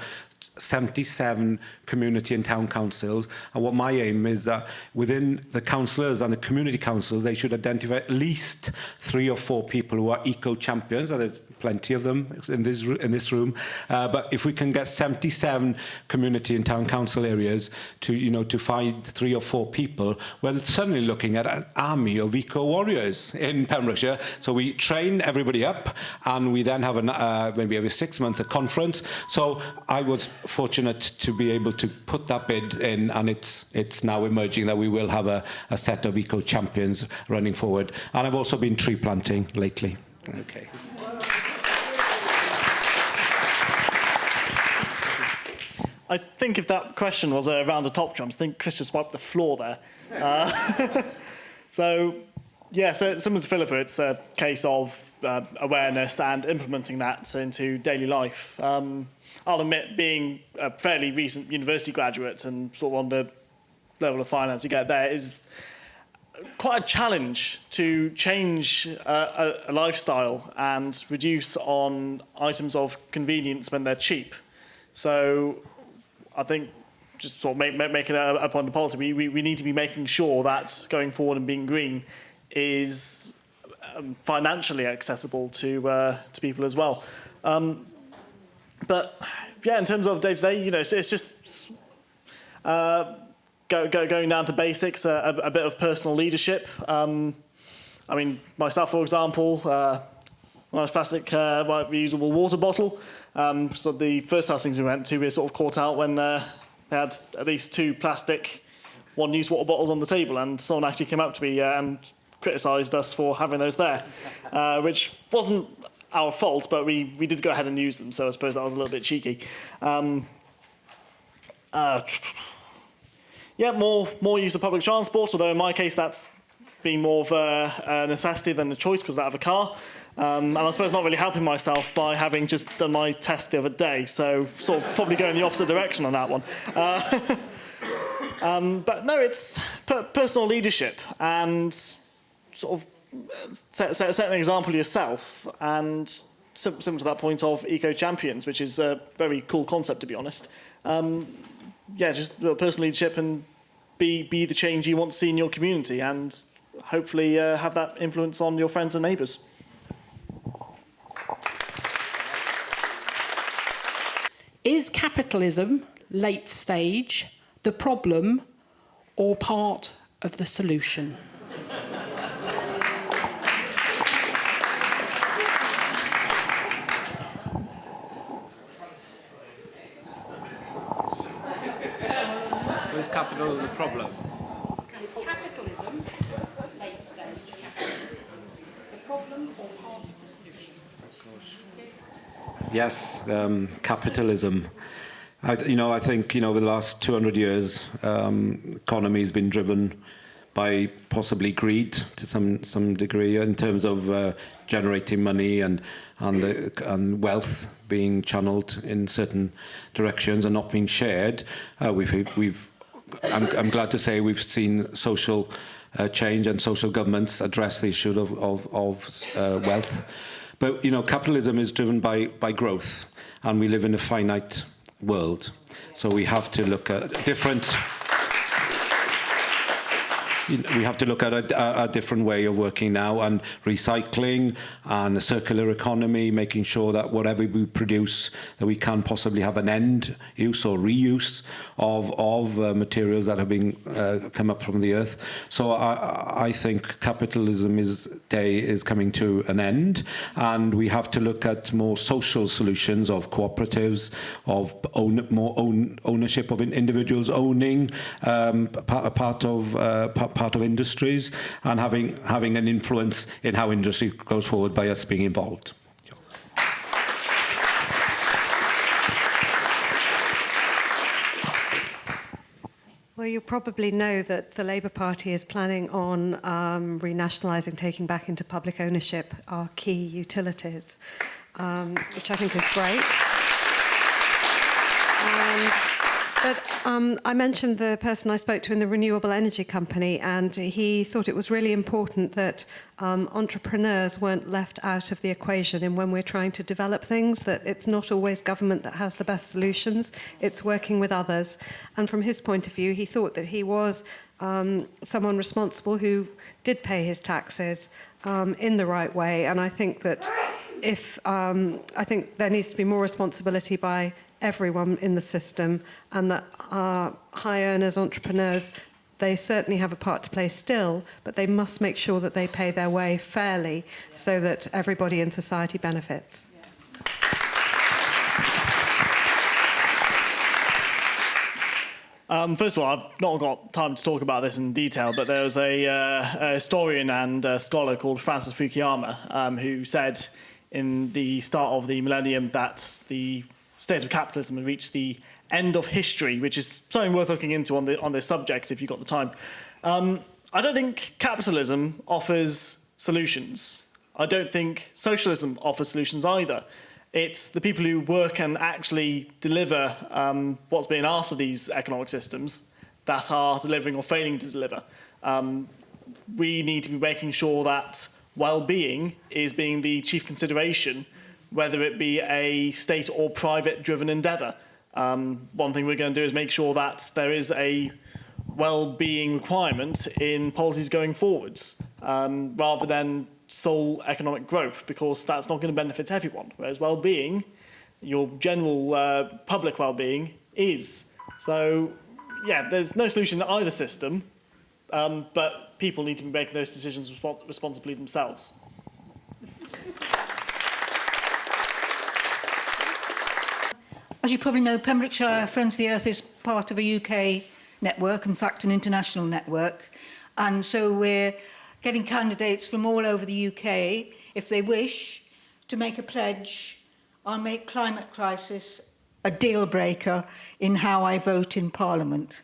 77 community and town councils, and what my aim is that within the councillors and the community councils, they should identify at least 3 or 4 people who are eco-champions, and there's plenty of them in this room. But if we can get 77 community and town council areas to find 3 or 4 people, we're suddenly looking at an army of eco-warriors in Pembrokeshire. So we train everybody up, and we then have maybe every 6 months a conference. So I was fortunate to be able to put that bid in, and it's now emerging that we will have a set of eco-champions running forward. And I've also been tree planting lately. Okay. I think if that question was around the top jumps, I think Chris just wiped the floor there. So similar to Philippa, it's a case of awareness and implementing that into daily life. I'll admit, being a fairly recent university graduate and sort of on the level of finance you get there is quite a challenge to change a lifestyle and reduce on items of convenience when they're cheap. So I think just sort of making a point of policy, we need to be making sure that going forward and being green is financially accessible to people as well. But yeah, in terms of day-to-day, it's just going down to basics, a bit of personal leadership. I mean, myself, for example, when I was plastic, my reusable water bottle. So the first hustings we went to, we were sort of caught out when they had at least 2 plastic one-use water bottles on the table, and someone actually came up to me and criticised us for having those there, which wasn't our fault, but we did go ahead and use them, so I suppose that was a little bit cheeky. Yeah, more use of public transport, although in my case that's been more of a necessity than a choice because I have a car. And I suppose not really helping myself by having just done my test the other day, so sort of probably going the opposite direction on that one. But no, it's personal leadership and sort of set an example yourself, and similar to that point of eco-champions, which is a very cool concept, to be honest. Just personal leadership and be the change you want to see in your community, and hopefully have that influence on your friends and neighbours. Is capitalism, late stage, the problem or part of the solution? Is capital the problem? Is capitalism, late stage capitalism, the problem or part of the solution? Yes, capitalism. I think over the last 200 years, economy has been driven by possibly greed to some degree in terms of generating money and wealth being channeled in certain directions and not being shared. I'm glad to say we've seen social change and social governments address the issue of wealth. But capitalism is driven by growth, and we live in a finite world. So we have to look at different. We have to look at a different way of working now, and recycling and a circular economy, making sure that whatever we produce, that we can possibly have an end use or reuse of materials that have been come up from the earth. So I think capitalism is coming to an end, and we have to look at more social solutions of cooperatives, of more ownership of individuals owning part of industries, and having an influence in how industry goes forward by us being involved. Well, you probably know that the Labour Party is planning on renationalising, taking back into public ownership our key utilities, which I think is great. But I mentioned the person I spoke to in the renewable energy company, and he thought it was really important that entrepreneurs weren't left out of the equation in when we're trying to develop things, that it's not always government that has the best solutions, it's working with others. And from his point of view, he thought that he was someone responsible who did pay his taxes in the right way. And I think that I think there needs to be more responsibility by everyone in the system, and that high earners, entrepreneurs, they certainly have a part to play still, but they must make sure that they pay their way fairly so that everybody in society benefits. First of all, I've not got time to talk about this in detail, but there was a historian and a scholar called Francis Fukuyama who said in the start of the millennium that the state of capitalism had reached the end of history, which is something worth looking into on this subject if you've got the time. I don't think capitalism offers solutions. I don't think socialism offers solutions either. It's the people who work and actually deliver what's being asked of these economic systems that are delivering or failing to deliver. We need to be making sure that well-being is being the chief consideration, whether it be a state or private-driven endeavour. One thing we're going to do is make sure that there is a well-being requirement in policies going forwards, rather than sole economic growth, because that's not going to benefit everyone. Whereas well-being, your general public well-being, is. So, yeah, there's no solution to either system, but people need to be making those decisions responsibly themselves. As you probably know, Pembrokeshire Friends of the Earth is part of a UK network, in fact an international network, and so we're getting candidates from all over the UK, if they wish, to make a pledge on make climate crisis a deal breaker in how I vote in Parliament.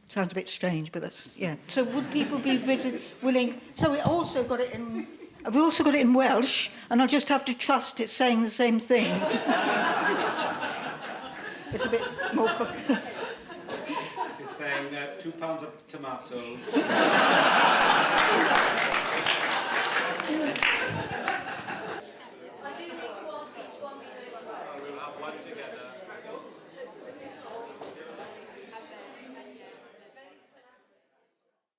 Sounds a bit strange, but that's, yeah. So would people be willing? So we also got it in. I've also got it in Welsh, and I'll just have to trust it's saying the same thing. It's a bit more... It's saying 2 pounds of tomatoes.